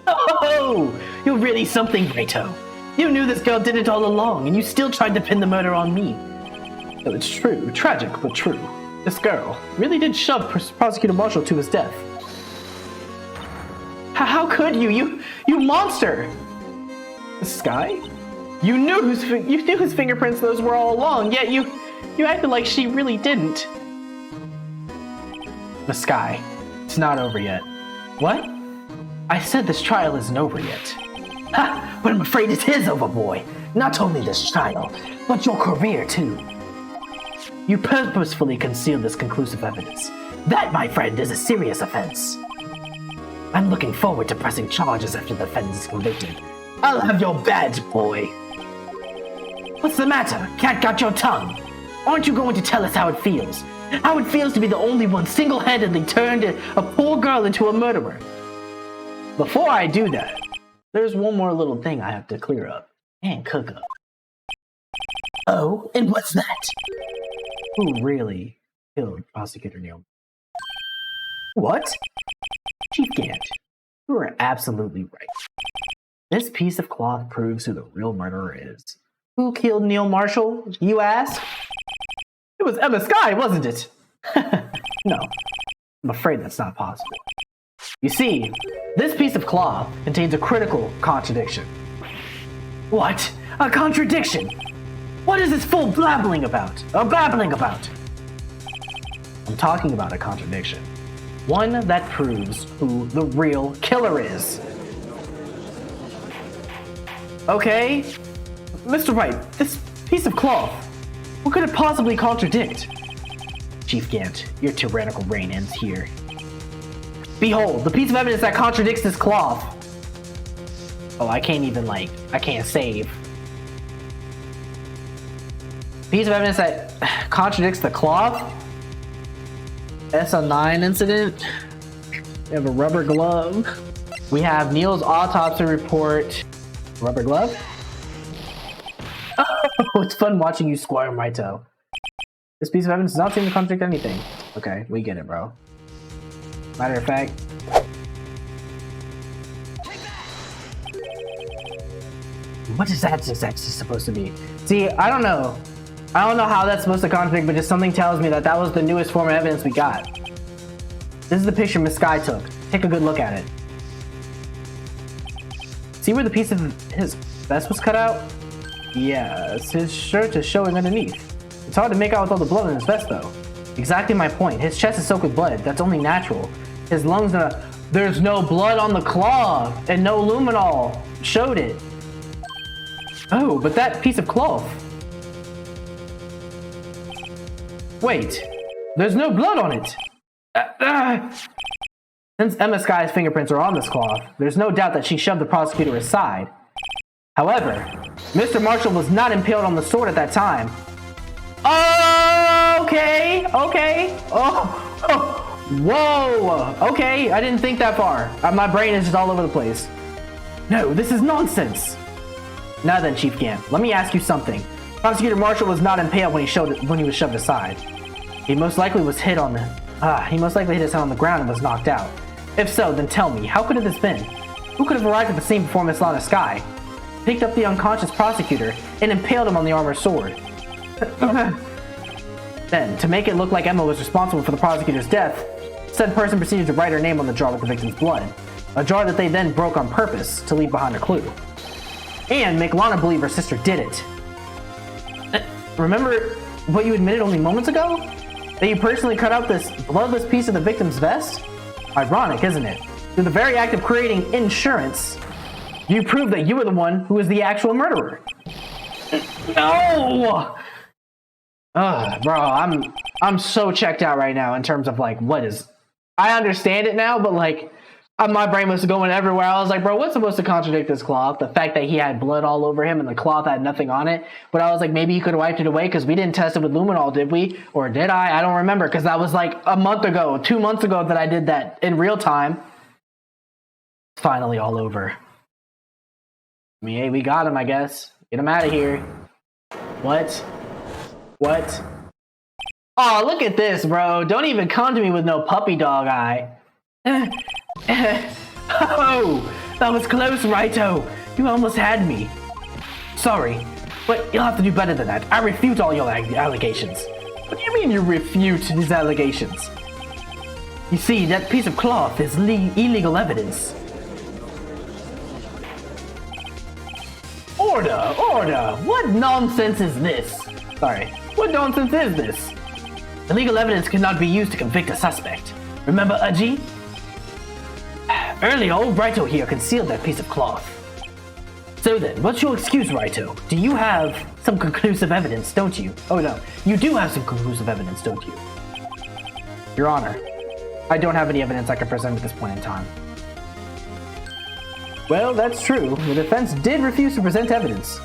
Oh, you're really something, Greto. You knew this girl did it all along, and you still tried to pin the murder on me. So it's true, tragic but true. This girl really did shove Prosecutor Marshall to his death. How could you? You monster! Sky? You knew whose fingerprints those were all along, yet you acted like she really didn't. The Sky, it's not over yet. What? I said this trial isn't over yet. Ha! But I'm afraid it is over, boy. Not only this trial, but your career too. You purposefully concealed this conclusive evidence. That, my friend, is a serious offense. I'm looking forward to pressing charges after the defendant is convicted. I'll have your badge, boy. What's the matter? Cat got your tongue. Aren't you going to tell us how it feels? How it feels to be the only one single-handedly turned a poor girl into a murderer? Before I do that, there's one more little thing I have to clear up and cook up. Oh, and what's that? Who really killed Prosecutor Neil? What? Chief Gant, you are absolutely right. This piece of cloth proves who the real murderer is. Who killed Neil Marshall, you ask? It was Emma Sky, wasn't it? No, I'm afraid that's not possible. You see, this piece of cloth contains a critical contradiction. What? A contradiction? What is this fool babbling about? I'm talking about a contradiction. One that proves who the real killer is. Okay, Mr. Wright, this piece of cloth, what could it possibly contradict? Chief Gant, your tyrannical reign ends here. Behold, the piece of evidence that contradicts this cloth. Oh, I can't even, I can't save. Piece of evidence that contradicts the cloth? SO9 incident. We have a rubber glove. We have Neil's autopsy report. Rubber glove? Oh, it's fun watching you squirm my toe. This piece of evidence does not seem to contradict anything. Okay, we get it, bro. Matter of fact, what is that exactly supposed to be? See, I don't know. I don't know how that's supposed to contradict, but just something tells me that that was the newest form of evidence we got. This is the picture Miss Sky took. Take a good look at it. See where the piece of his vest was cut out? Yes, his shirt is showing underneath. It's hard to make out with all the blood in his vest, though. Exactly my point. His chest is soaked with blood. That's only natural. His lungs there's no blood on the cloth, and no luminol showed it. Oh, but that piece of cloth. Wait, there's no blood on it. Since Emma Sky's fingerprints are on this cloth, there's no doubt that she shoved the prosecutor aside. However, Mr. Marshall was not impaled on the sword at that time. Oh, okay. Whoa, okay, I didn't think that far. My brain is just all over the place. No, this is nonsense. Now then, Chief Gant, let me ask you something. Prosecutor Marshall was not impaled when he was shoved aside. He most likely hit his head on the ground and was knocked out. If so, then tell me, how could it have been? Who could have arrived at the scene before Miss Lana Sky, picked up the unconscious prosecutor, and impaled him on the armored sword? Then, to make it look like Emma was responsible for the prosecutor's death, said person proceeded to write her name on the jar with the victim's blood, a jar that they then broke on purpose to leave behind a clue, and make Lana believe her sister did it. Remember what you admitted only moments ago? that you personally cut out this bloodless piece of the victim's vest? Ironic, isn't it? Through the very act of creating insurance, you prove that you were the one who was the actual murderer. No! Bro, I'm so checked out right now in terms of like what is. I understand it now, but like my brain was going everywhere. I was like, bro, what's supposed to contradict this cloth? The fact that he had blood all over him and the cloth had nothing on it. But I was like, maybe he could have wiped it away because we didn't test it with luminol, did we? Or did I? I don't remember because that was like a month ago, 2 months ago that I did that in real time. Finally all over. I mean, hey, we got him, I guess. Get him out of here. What? Oh, look at this, bro. Don't even come to me with no puppy dog eye. Oh, that was close, Raito. You almost had me. Sorry, but you'll have to do better than that. I refute all your allegations. What do you mean you refute these allegations? You see, that piece of cloth is illegal evidence. Order! What nonsense is this? Sorry, what nonsense is this? Illegal evidence cannot be used to convict a suspect. Remember Uji? Earlier, old Raito here concealed that piece of cloth. So then, what's your excuse, Raito? Do you have some conclusive evidence, don't you? Oh no, you do have some conclusive evidence, don't you? Your Honor, I don't have any evidence I can present at this point in time. Well, that's true. The defense did refuse to present evidence.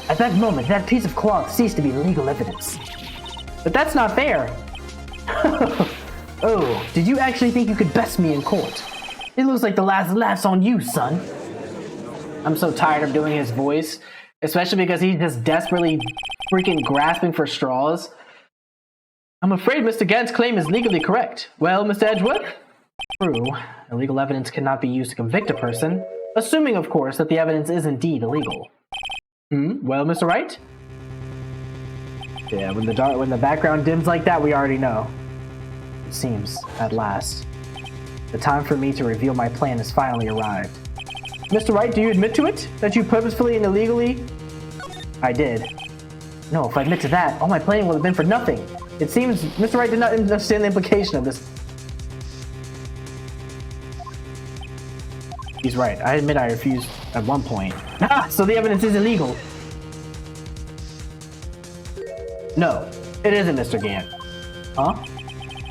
At that moment, that piece of cloth ceased to be legal evidence. But that's not fair. Oh, did you actually think you could best me in court? It looks like the last laugh's on you, son. I'm so tired of doing his voice, especially because he's just desperately freaking grasping for straws. I'm afraid Mr. Gant's claim is legally correct. Well, Mr. Edgeworth? True. Illegal evidence cannot be used to convict a person, assuming, of course, that the evidence is indeed illegal. Well, Mr. Wright? Yeah, when the background dims like that, we already know. It seems, at last, the time for me to reveal my plan has finally arrived. Mr. Wright, do you admit to it? That you purposefully and illegally? I did. No, if I admit to that, all my planning would have been for nothing. It seems Mr. Wright did not understand the implication of this. He's right. I admit I refused at one point. Ah, so the evidence is illegal. No, it isn't, Mr. Gant. Huh?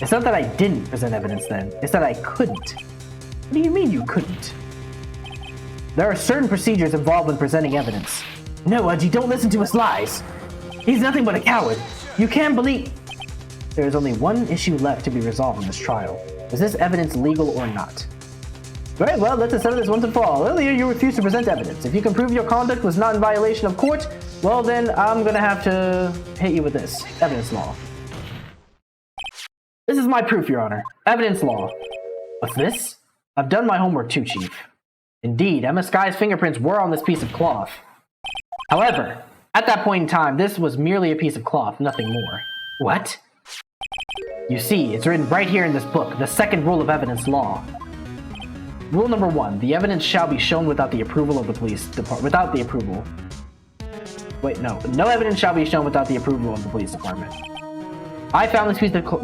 It's not that I didn't present evidence then. It's that I couldn't. What do you mean you couldn't? There are certain procedures involved when presenting evidence. No, Uji, don't listen to his lies. He's nothing but a coward. You can't believe... There is only one issue left to be resolved in this trial. Is this evidence legal or not? Right, well, let's settle this once and for all. Earlier, you refused to present evidence. If you can prove your conduct was not in violation of court, well then, I'm gonna have to hit you with this. Evidence law. This is my proof, Your Honor. Evidence law. What's this? I've done my homework too, Chief. Indeed, Emma Sky's fingerprints were on this piece of cloth. However, at that point in time, this was merely a piece of cloth, nothing more. What? You see, it's written right here in this book, the second rule of evidence law. Rule number 1, the evidence shall be shown without the approval of the police department. Without the approval. Wait, no. No evidence shall be shown without the approval of the police department. I found this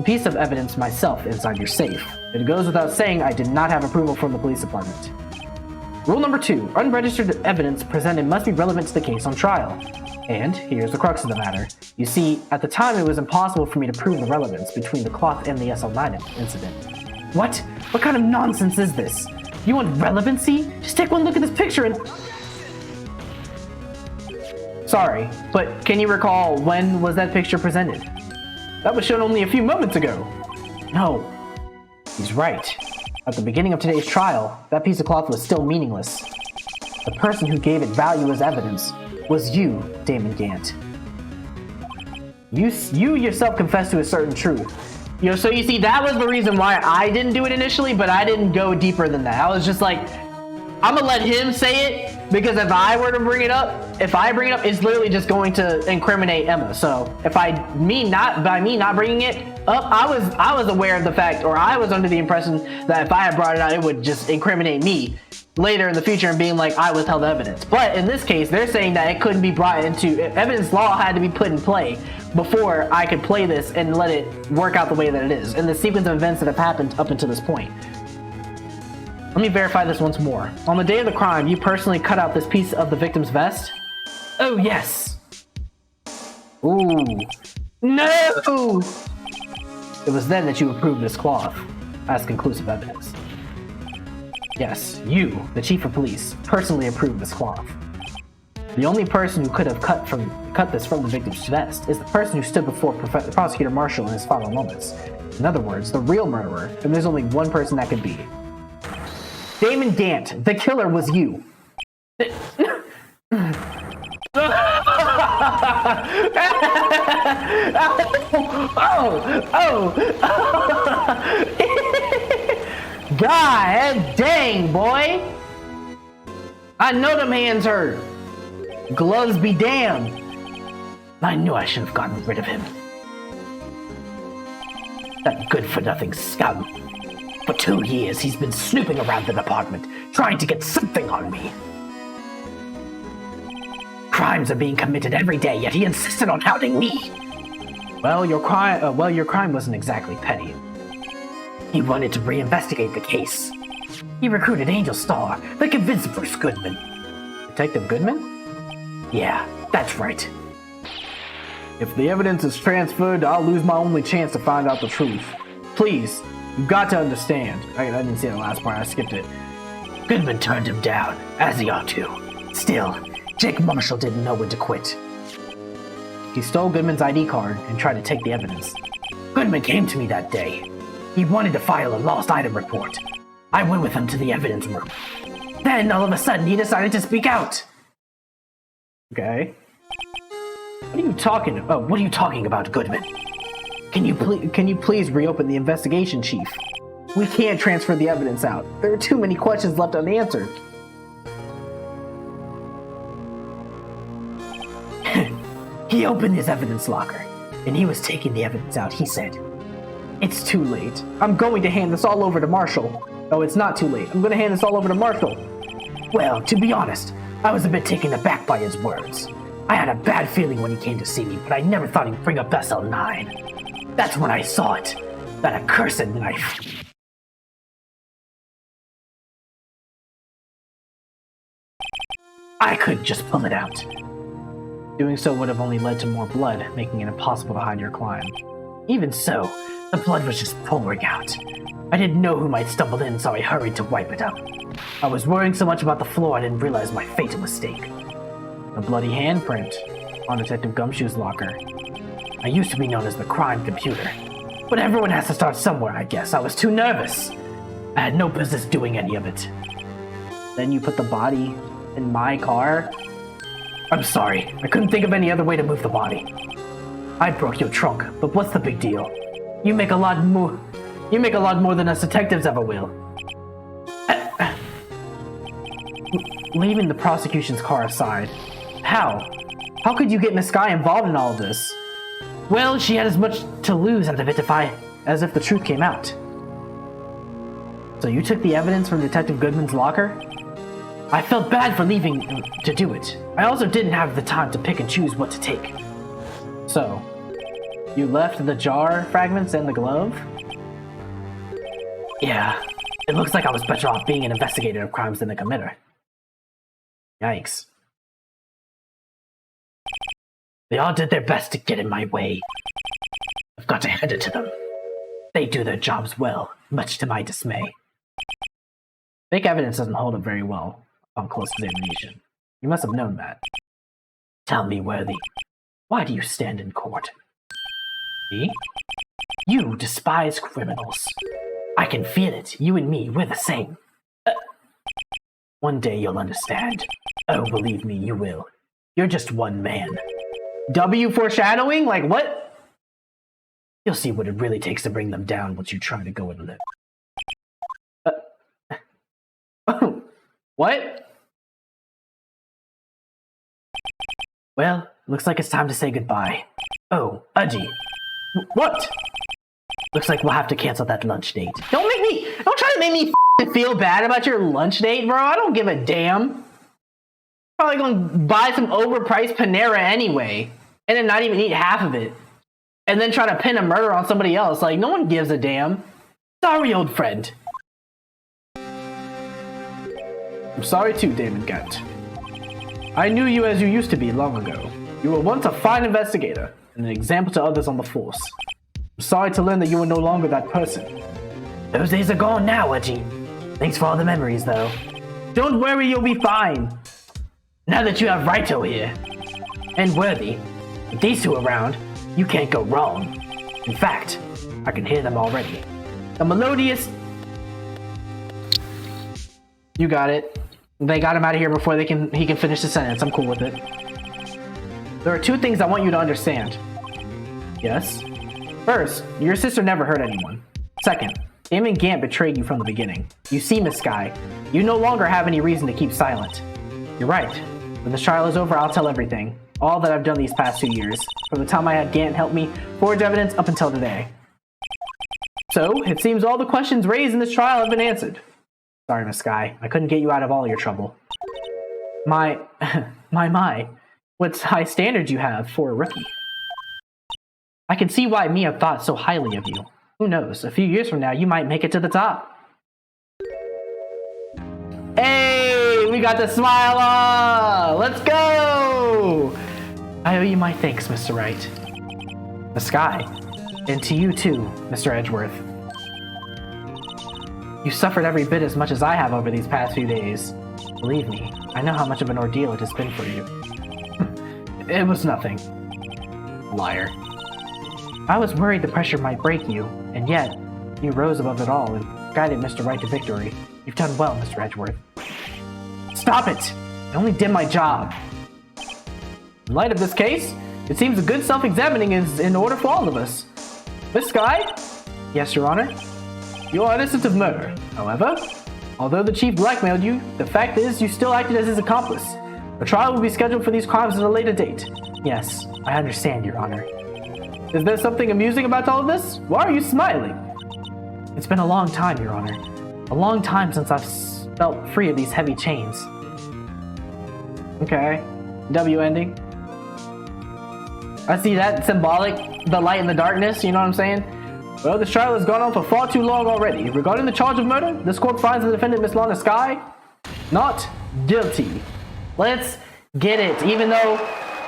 piece of evidence myself inside your safe. It goes without saying I did not have approval from the police department. Rule number 2, unregistered evidence presented must be relevant to the case on trial. And here's the crux of the matter. You see, at the time it was impossible for me to prove the relevance between the cloth and the SL9 incident. What? What kind of nonsense is this? You want relevancy? Just take one look at this picture and... Sorry, but can you recall when was that picture presented? That was shown only a few moments ago. No, he's right. At the beginning of today's trial, that piece of cloth was still meaningless. The person who gave it value as evidence was you, Damon Gant. You yourself confessed to a certain truth. So you see, that was the reason why I didn't do it initially, but I didn't go deeper than that. I was just like, I'm gonna let him say it, because if I were to bring it up, it's literally just going to incriminate Emma. So if by me not bringing it up, I was aware of the fact, or I was under the impression that if I had brought it out, it would just incriminate me. later in the future and being like, I withheld evidence. But in this case, they're saying that it couldn't be brought into evidence. Law had to be put in play before I could play this and let it work out the way that it is in the sequence of events that have happened up until this point. Let me verify this once more. On the day of the crime, you personally cut out this piece of the victim's vest? Oh, yes. Ooh. No! It was then that you approved this cloth as conclusive evidence. Yes, you, the chief of police, personally approved this cloth. The only person who could have cut this from the victim's vest is the person who stood before Prosecutor Marshall in his final moments. In other words, the real murderer, and there's only one person that could be. Damon Gant, the killer was you. God dang, boy. I know them hands hurt. Gloves be damned. I knew I should have gotten rid of him. That good-for-nothing scum. For 2 years, he's been snooping around the department, trying to get something on me. Crimes are being committed every day, yet he insisted on hounding me. Well, your crime wasn't exactly petty. He wanted to reinvestigate the case. He recruited Angel Star, but convinced Bruce Goodman. Detective Goodman? Yeah, that's right. If the evidence is transferred, I'll lose my only chance to find out the truth. Please, you've got to understand. I didn't see the last part, I skipped it. Goodman turned him down, as he ought to. Still, Jake Marshall didn't know when to quit. He stole Goodman's ID card and tried to take the evidence. Goodman came to me that day. He wanted to file a lost item report. I went with him to the evidence room. Then, all of a sudden, he decided to speak out. Okay. What are you talking about, Goodman? Can you please reopen the investigation, Chief? We can't transfer the evidence out. There are too many questions left unanswered. He opened his evidence locker, and he was taking the evidence out. He said, "It's too late. I'm going to hand this all over to Marshall." Oh, it's not too late. I'm going to hand this all over to Marshall. Well, to be honest, I was a bit taken aback by his words. I had a bad feeling when he came to see me, but I never thought he'd bring up SL9. That's when I saw it. That accursed knife. I couldn't just pull it out. Doing so would have only led to more blood, making it impossible to hide your crime. Even so, the blood was just pouring out. I didn't know who might stumble in, so I hurried to wipe it out. I was worrying so much about the floor I didn't realize my fatal mistake. A bloody handprint on Detective Gumshoe's locker. I used to be known as the crime computer. But everyone has to start somewhere, I guess. I was too nervous. I had no business doing any of it. Then you put the body in my car? I'm sorry. I couldn't think of any other way to move the body. I broke your trunk, but what's the big deal? You make a lot more than us detectives ever will. Leaving the prosecution's car aside, how? How could you get Miss Sky involved in all of this? Well, she had as much to lose out of it as if the truth came out. So you took the evidence from Detective Goodman's locker? I felt bad for leaving to do it. I also didn't have the time to pick and choose what to take. So, you left the jar fragments and the glove? Yeah, it looks like I was better off being an investigator of crimes than a committer. Yikes. They all did their best to get in my way. I've got to hand it to them. They do their jobs well, much to my dismay. Fake evidence doesn't hold up very well on close examination. You must have known that. Tell me, Worthy, why do you stand in court? Me? You despise criminals. I can feel it. You and me, we're the same. One day you'll understand. Oh, believe me, you will. You're just one man. W foreshadowing? Like, what? You'll see what it really takes to bring them down once you try to go and live. What? Well, looks like it's time to say goodbye. Oh, Udgy. What? Looks like we'll have to cancel that lunch date. Don't try to make me I feel bad about your lunch date, bro. I don't give a damn. Probably gonna buy some overpriced Panera anyway, and then not even eat half of it, and then try to pin a murder on somebody else. Like, no one gives a damn. Sorry, old friend. I'm sorry too, Damon Gant. I knew you as you used to be long ago. You were once a fine investigator, and an example to others on the force. I'm sorry to learn that you are no longer that person. Those days are gone now, Edgy. Thanks for all the memories, though. Don't worry, you'll be fine. Now that you have Raito here, and Worthy, with these two around, you can't go wrong. In fact, I can hear them already. The melodious... You got it. They got him out of here before he can finish the sentence. I'm cool with it. There are two things I want you to understand. Yes? First, your sister never hurt anyone. Second, Damon Gant betrayed you from the beginning. You see, Miss Sky, you no longer have any reason to keep silent. You're right. When this trial is over, I'll tell everything. All that I've done these past 2 years. From the time I had Gant help me forge evidence up until today. So, it seems all the questions raised in this trial have been answered. Sorry, Miss Sky. I couldn't get you out of all your trouble. My... What high standards you have for a rookie. I can see why Mia thought so highly of you. Who knows, a few years from now, you might make it to the top. Hey, we got the smile on! Let's go! I owe you my thanks, Mr. Wright. The Sky. And to you too, Mr. Edgeworth. You suffered every bit as much as I have over these past few days. Believe me, I know how much of an ordeal it has been for you. It was nothing. Liar. I was worried the pressure might break you, and yet, you rose above it all and guided Mr. Wright to victory. You've done well, Mr. Edgeworth. Stop it! I only did my job. In light of this case, it seems a good self-examining is in order for all of us. Miss Sky? Yes, Your Honor? You are innocent of murder. However, although the chief blackmailed you, the fact is you still acted as his accomplice. A trial will be scheduled for these crimes at a later date. Yes, I understand, Your Honor. Is there something amusing about all of this? Why are you smiling? It's been a long time, Your Honor. A long time since I've felt free of these heavy chains. Okay. W ending. I see that symbolic, the light and the darkness, you know what I'm saying? Well, this trial has gone on for far too long already. Regarding the charge of murder, this court finds the defendant, Miss Lana Sky, not guilty. Let's get it. Even though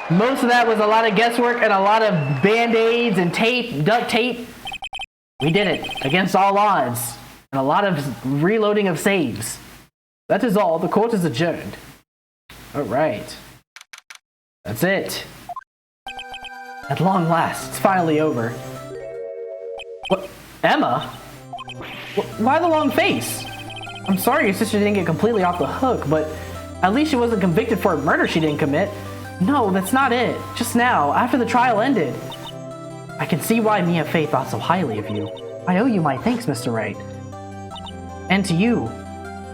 most of that was a lot of guesswork and a lot of band-aids and tape, duct tape, we did it against all odds. And a lot of reloading of saves. That is all. The court is adjourned. Alright. That's it. At long last, it's finally over. What? Emma? Why the long face? I'm sorry your sister didn't get completely off the hook, but at least she wasn't convicted for a murder she didn't commit. No, that's not it. Just now, after the trial ended. I can see why Mia Fey thought so highly of you. I owe you my thanks, Mr. Wright. And to you,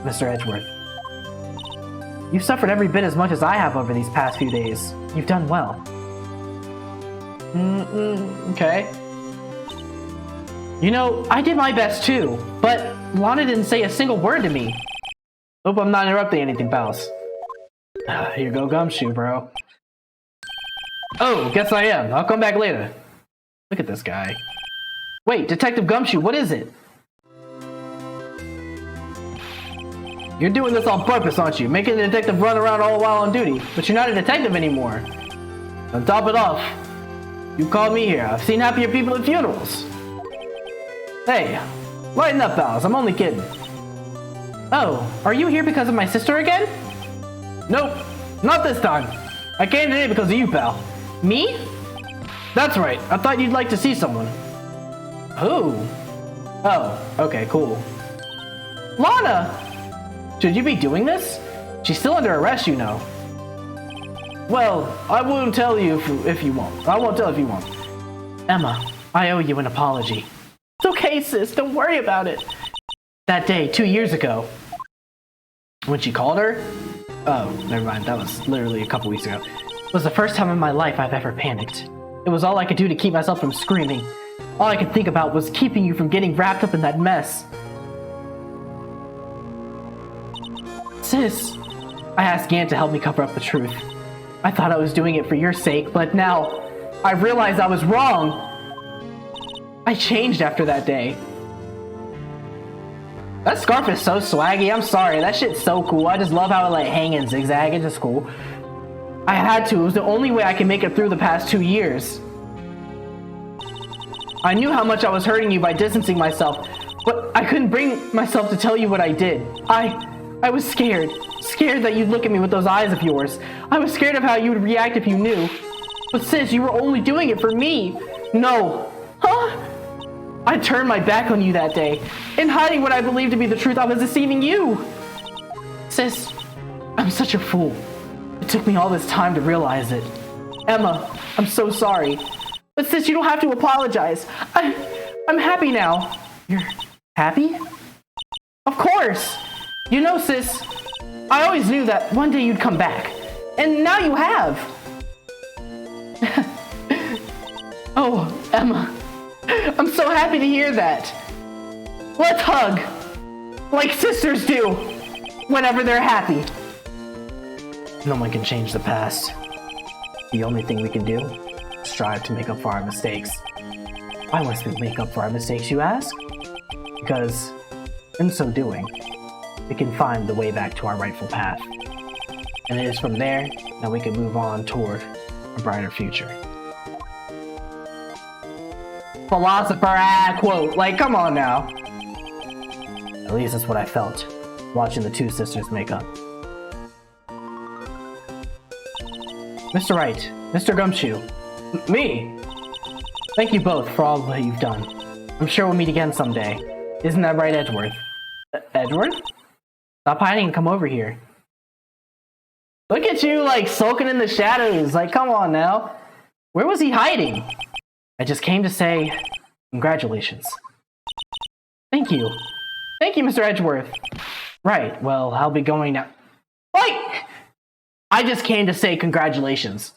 Mr. Edgeworth. You've suffered every bit as much as I have over these past few days. You've done well. Okay. You know, I did my best too, but Lana didn't say a single word to me. Hope I'm not interrupting anything, pals. Here you go, Gumshoe, bro. Oh, guess I am. I'll come back later. Look at this guy. Wait, Detective Gumshoe, what is it? You're doing this on purpose, aren't you? Making the detective run around all while on duty. But you're not a detective anymore. On top it off, you called me here. I've seen happier people at funerals. Hey, lighten up, pals. I'm only kidding. Oh, are you here because of my sister again? Nope, not this time. I came today because of you, pal. Me? That's right. I thought you'd like to see someone. Who? Oh, okay, cool. Lana! Should you be doing this? She's still under arrest, you know. Well, I won't tell you if you won't. I won't tell if you won't. Emma, I owe you an apology. It's okay, sis. Don't worry about it. That day, 2 years ago, when she called her? Oh, never mind. That was literally a couple weeks ago. It was the first time in my life I've ever panicked. It was all I could do to keep myself from screaming. All I could think about was keeping you from getting wrapped up in that mess. Sis, I asked Gant to help me cover up the truth. I thought I was doing it for your sake, but now I realized I was wrong. I changed after that day. That scarf is so swaggy. I'm sorry. That shit's so cool. I just love how it like hang and zigzag. It's just cool. I had to. It was the only way I could make it through the past 2 years. I knew how much I was hurting you by distancing myself, but I couldn't bring myself to tell you what I did. I was scared. Scared that you'd look at me with those eyes of yours. I was scared of how you would react if you knew. But sis, you were only doing it for me. No. Huh? I turned my back on you that day. In hiding what I believed to be the truth, I was deceiving you. Sis, I'm such a fool. It took me all this time to realize it. Emma, I'm so sorry. But sis, you don't have to apologize. I'm happy now. You're happy? Of course. You know, sis, I always knew that one day you'd come back. And now you have. Oh, Emma. I'm so happy to hear that. Let's hug. Like sisters do. Whenever they're happy. No one can change the past. The only thing we can do is strive to make up for our mistakes. Why must we make up for our mistakes, you ask? Because, in so doing, we can find the way back to our rightful path. And it is from there that we can move on toward a brighter future. Philosopher quote. Like, come on now. At least that's what I felt watching the two sisters make up. Mr. Wright, Mr. Gumshoe, me. Thank you both for all that you've done. I'm sure we'll meet again someday. Isn't that right, Edgeworth? Edgeworth? Stop hiding and come over here. Look at you, like, sulking in the shadows. Like, come on now. Where was he hiding? I just came to say congratulations. Thank you. Thank you, Mr. Edgeworth. Right, well, I'll be going now. Like, I just came to say congratulations.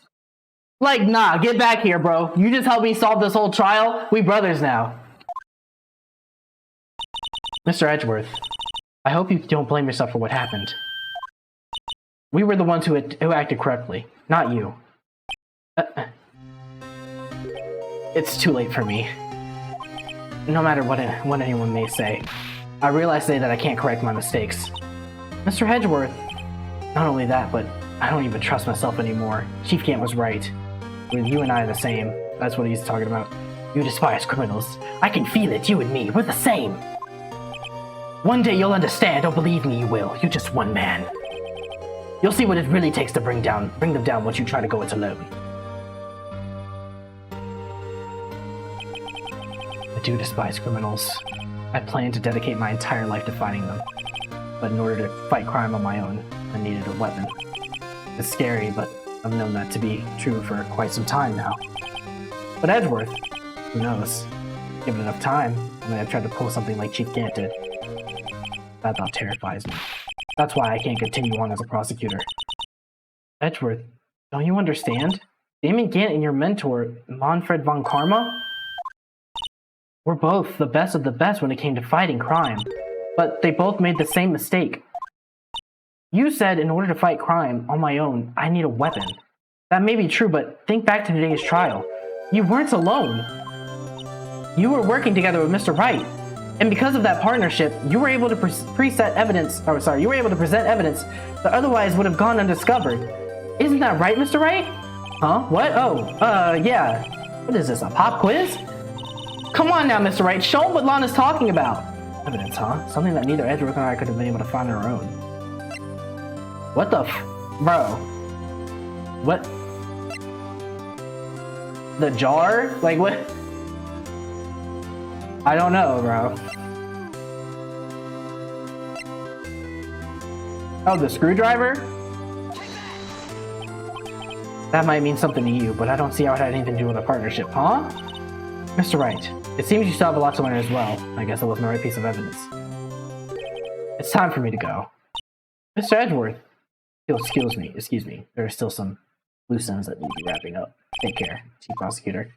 Like, nah, get back here, bro. You just helped me solve this whole trial. We brothers now. Mr. Edgeworth, I hope you don't blame yourself for what happened. We were the ones who acted correctly, not you. It's too late for me. No matter what anyone may say, I realize today that I can't correct my mistakes. Mr. Edgeworth, not only that, but I don't even trust myself anymore. Chief Gant was right. With you and I the same. That's what he's talking about. You despise criminals. I can feel it, you and me. We're the same. One day you'll understand. Oh, believe me, you will. You're just one man. You'll see what it really takes to bring them down once you try to go it alone. I do despise criminals. I plan to dedicate my entire life to fighting them. But in order to fight crime on my own, I needed a weapon. It's scary, but I've known that to be true for quite some time now. But Edgeworth, who knows? Given enough time, I may have tried to pull something like Chief Gant did. That thought terrifies me. That's why I can't continue on as a prosecutor. Edgeworth, don't you understand? Damon Gant and your mentor, Manfred von Karma? We're both the best of the best when it came to fighting crime. But they both made the same mistake. You said in order to fight crime on my own, I need a weapon. That may be true, but think back to today's trial. You weren't alone. You were working together with Mr. Wright. And because of that partnership, you were able to present evidence that otherwise would have gone undiscovered. Isn't that right, Mr. Wright? Huh? What? Oh, yeah. What is this, a pop quiz? Come on now, Mr. Wright, show him what Lana's talking about. Evidence, huh? Something that neither Edgeworth nor I could have been able to find on our own. What the Bro. What? The jar? Like, what? I don't know, bro. Oh, the screwdriver? That might mean something to you, but I don't see how it had anything to do with a partnership, huh? Mr. Wright, it seems you still have a lot to learn as well. I guess it wasn't the right piece of evidence. It's time for me to go. Mr. Edgeworth. Excuse me. There are still some loose ends that need to be wrapping up. Take care, Chief Prosecutor.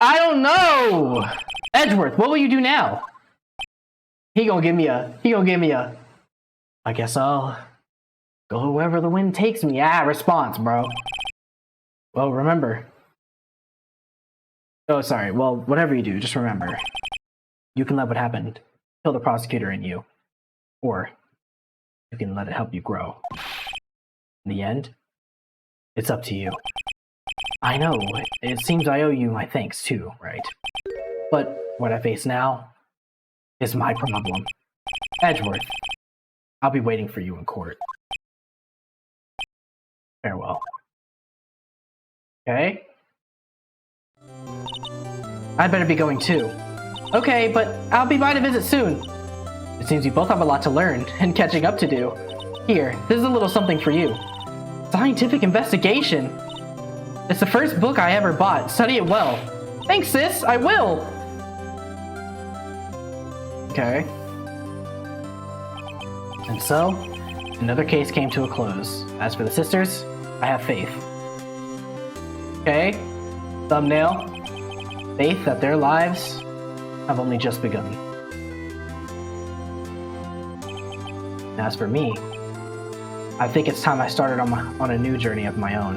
I don't know! Edgeworth, what will you do now? He gonna give me a I guess I'll go wherever the wind takes me. Response, bro. Well, remember. Oh, sorry. Well, whatever you do, just remember. You can let what happened kill the prosecutor in you. Or you can let it help you grow. In the end, it's up to you. I know, it seems I owe you my thanks too, right? But what I face now is my problem. Edgeworth, I'll be waiting for you in court. Farewell. Okay? I better be going too. Okay, but I'll be by to visit soon. It seems you both have a lot to learn and catching up to do. Here, this is a little something for you. Scientific investigation. It's the first book I ever bought. Study it well. Thanks, sis. I will. Okay. And so, another case came to a close. As for the sisters, I have faith. Okay. Thumbnail. Faith that their lives have only just begun. And as for me, I think it's time I started on a new journey of my own.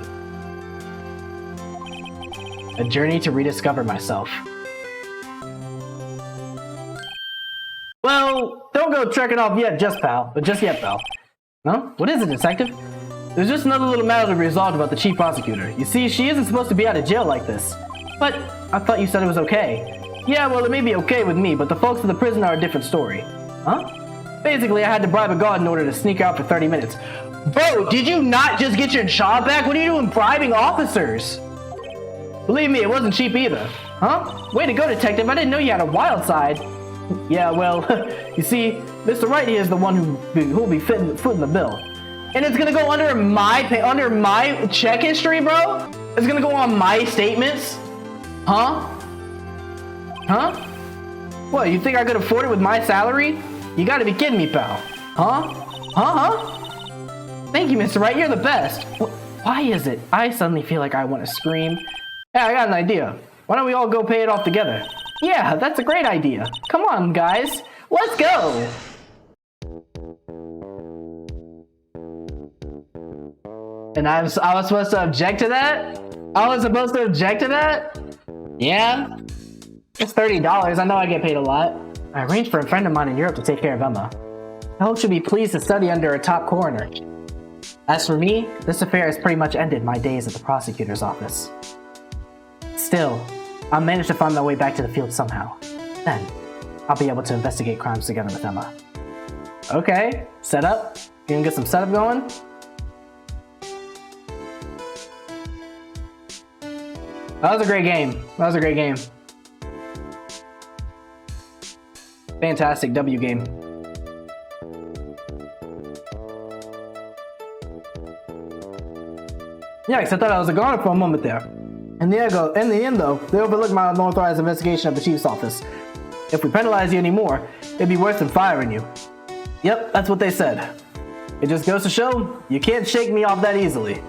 A journey to rediscover myself. Well, don't go trekking off yet, just yet, pal. Huh? What is it, detective? There's just another little matter to be resolved about the chief prosecutor. You see, she isn't supposed to be out of jail like this. But I thought you said it was okay. Yeah, well, it may be okay with me, but the folks in the prison are a different story. Huh? Basically, I had to bribe a guard in order to sneak out for 30 minutes. Bro, did you not just get your job back? What are you doing bribing officers? Believe me, it wasn't cheap either. Huh? Way to go, detective. I didn't know you had a wild side. Yeah, well, you see, Mr. Wright here is the one who'll be footing the bill. And it's gonna go under my check history, bro? It's gonna go on my statements? Huh? Huh? What, you think I could afford it with my salary? You gotta be kidding me, pal. Huh? Huh? Thank you, Mr. Wright, you're the best. Why is it I suddenly feel like I want to scream? Yeah, I got an idea. Why don't we all go pay it off together? Yeah, that's a great idea. Come on, guys. Let's go! And I was supposed to object to that? I was supposed to object to that? Yeah? It's $30. I know I get paid a lot. I arranged for a friend of mine in Europe to take care of Emma. I hope she'll be pleased to study under a top coroner. As for me, this affair has pretty much ended my days at the prosecutor's office. Still, I'll manage to find my way back to the field somehow. Then, I'll be able to investigate crimes together with Emma. Okay, setup. You can get some setup going? That was a great game. Fantastic W game. Yikes, I thought I was a goner for a moment there. In the end though, they overlooked my unauthorized investigation of the chief's office. If we penalize you anymore, it'd be worse than firing you. Yep, that's what they said. It just goes to show, you can't shake me off that easily.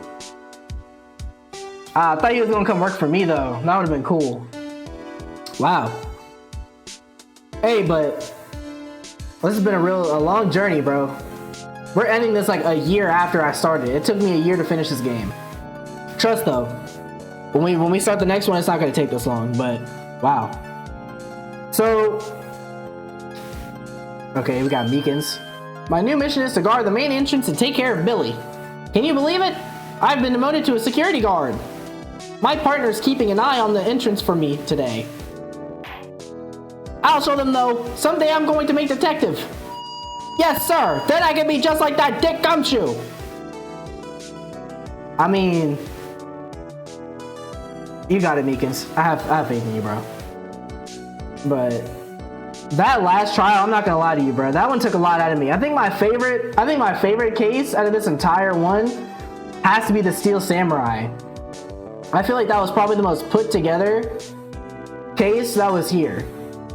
I thought he was gonna come work for me though. That would've been cool. Wow. Hey, but this has been a long journey, bro. We're ending this like a year after I started. It took me a year to finish this game. Trust though, when we start the next one, it's not gonna take this long, but wow. So, okay, we got Meekins. My new mission is to guard the main entrance and take care of Billy. Can you believe it? I've been demoted to a security guard. My partner's keeping an eye on the entrance for me today. I'll show them though, someday I'm going to make detective. Yes, sir, then I can be just like that Dick Gumshoe. I mean, you got it, Meekins. I have faith in you, bro. But that last trial, I'm not gonna lie to you, bro. That one took a lot out of me. I think my favorite case out of this entire one has to be the Steel Samurai. I feel like that was probably the most put together case that was here.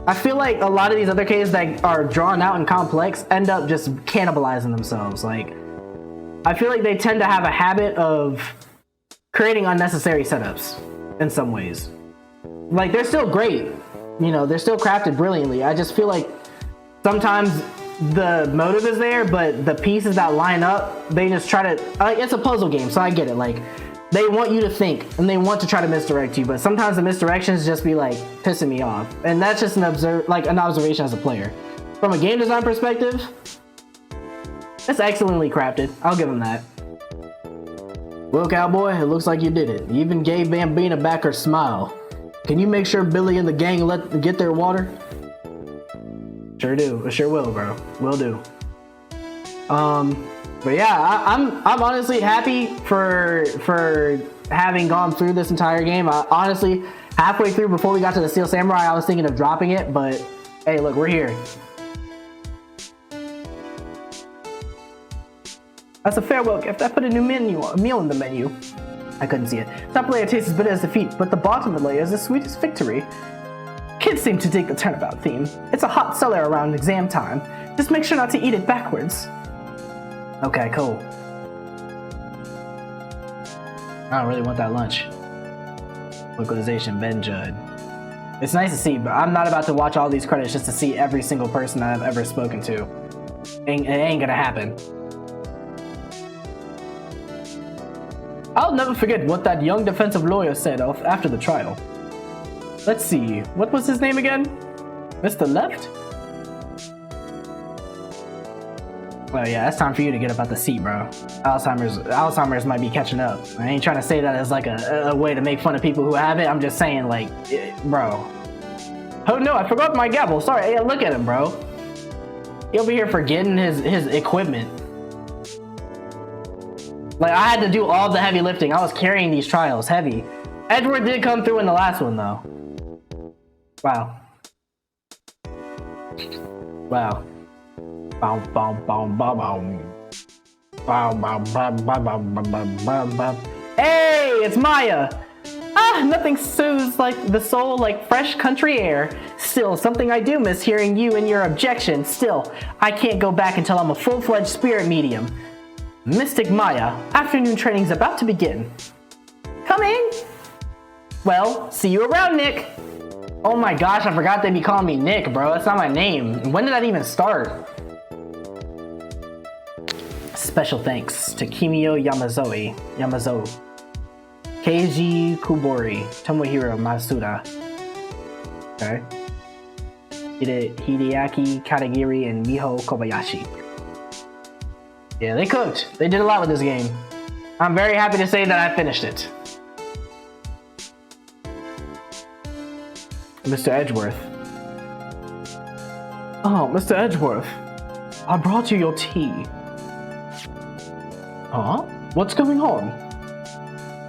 I feel like a lot of these other cases that are drawn out and complex end up just cannibalizing themselves. Like, I feel like they tend to have a habit of creating unnecessary setups in some ways. Like, they're still great. You know, they're still crafted brilliantly. I just feel like sometimes the motive is there, but the pieces that line up, they just try to, it's a puzzle game, so I get it. Like, they want you to think, and they want to try to misdirect you, but sometimes the misdirections just be like pissing me off, and that's just an observation as a player. From a game design perspective, it's excellently crafted. I'll give them that. Well, cowboy, it looks like you did it. You even gave Bambina back her smile. Can you make sure Billy and the gang get their water? Sure do. I sure will, bro. Will do. But yeah, I'm honestly happy for having gone through this entire game. Honestly, halfway through, before we got to the Steel Samurai, I was thinking of dropping it, but hey, look, we're here. As a farewell gift, I put a new meal in the menu. I couldn't see it. Top layer tastes as bitter as defeat, but the bottom layer is as sweet as victory. Kids seem to dig the turnabout theme. It's a hot seller around exam time. Just make sure not to eat it backwards. Okay, cool. I don't really want that lunch. Localization, Ben Judd. It's nice to see, but I'm not about to watch all these credits just to see every single person that I've ever spoken to. It ain't gonna happen. I'll never forget what that young defensive lawyer said after the trial. Let's see, what was his name again? Mr. Left? Well, yeah, it's time for you to get up out the seat, bro. Alzheimer's might be catching up. I ain't trying to say that as like a way to make fun of people who have it. I'm just saying, like, bro. Oh no, I forgot my gavel. Sorry, hey, look at him, bro. He over here forgetting his equipment. Like, I had to do all the heavy lifting. I was carrying these trials heavy. Edgeworth did come through in the last one, though. Wow. Wow. Hey, it's Maya! Ah, nothing soothes like the soul like fresh country air. Still, something I do miss hearing you and your objection. Still, I can't go back until I'm a full-fledged spirit medium. Mystic Maya, afternoon training's about to begin. Coming! Well, see you around, Nick. Oh my gosh, I forgot they'd be calling me Nick, bro. That's not my name. When did that even start? Special thanks to Kimio Yamazo, Keiji Kubori, Tomohiro Masuda. Okay. Hideaki Katagiri and Miho Kobayashi. Yeah, they cooked. They did a lot with this game. I'm very happy to say that I finished it. Mr. Edgeworth. Oh, Mr. Edgeworth. I brought you your tea. Huh? What's going on?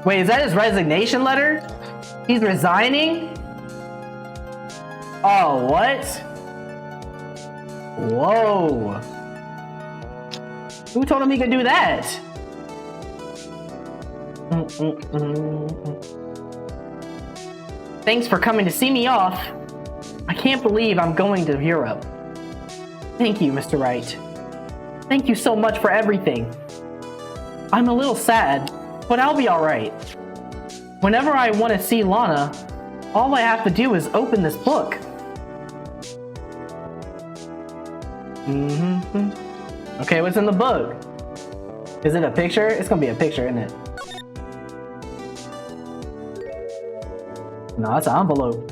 Wait, is that his resignation letter? He's resigning? Oh, what? Whoa. Who told him he could do that? Thanks for coming to see me off. I can't believe I'm going to Europe. Thank you, Mr. Wright. Thank you so much for everything. I'm a little sad, but I'll be alright. Whenever I want to see Lana, all I have to do is open this book. Okay, what's in the book? Is it a picture? It's gonna be a picture, isn't it? No, that's an envelope.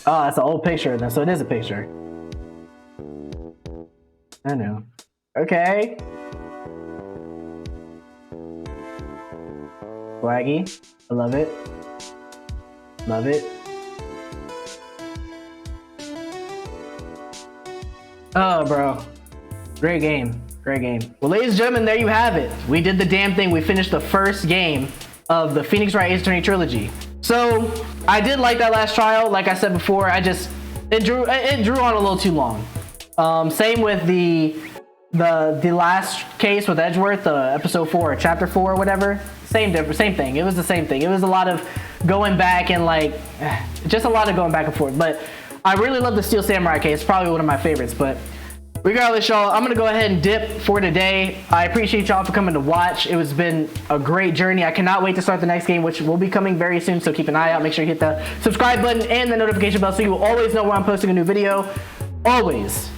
Oh, that's an old picture then, so it is a picture. I know. Okay. Swaggy. I love it. Love it. Oh, bro. Great game. Great game. Well, ladies and gentlemen, there you have it. We did the damn thing. We finished the first game of the Phoenix Wright Ace Attorney trilogy. So, I did like that last trial. Like I said before, it drew on a little too long. Same with the last case with Edgeworth, episode 4 or chapter 4 or whatever. Same thing. It was the same thing. It was a lot of going back and just a lot of going back and forth. But I really love the Steel Samurai case. It's probably one of my favorites. But regardless, y'all, I'm gonna go ahead and dip for today. I appreciate y'all for coming to watch. It has been a great journey. I cannot wait to start the next game, which will be coming very soon. So keep an eye out. Make sure you hit the subscribe button and the notification bell so you will always know when I'm posting a new video. Always.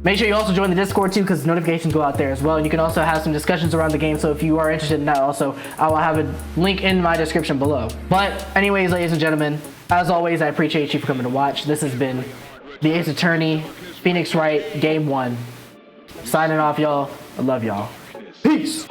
Make sure you also join the Discord too, because notifications go out there as well. And you can also have some discussions around the game. So if you are interested in that also, I will have a link in my description below. But anyways, ladies and gentlemen, as always, I appreciate you for coming to watch. This has been the Ace Attorney, Phoenix Wright, Game 1. Signing off, y'all. I love y'all. Peace.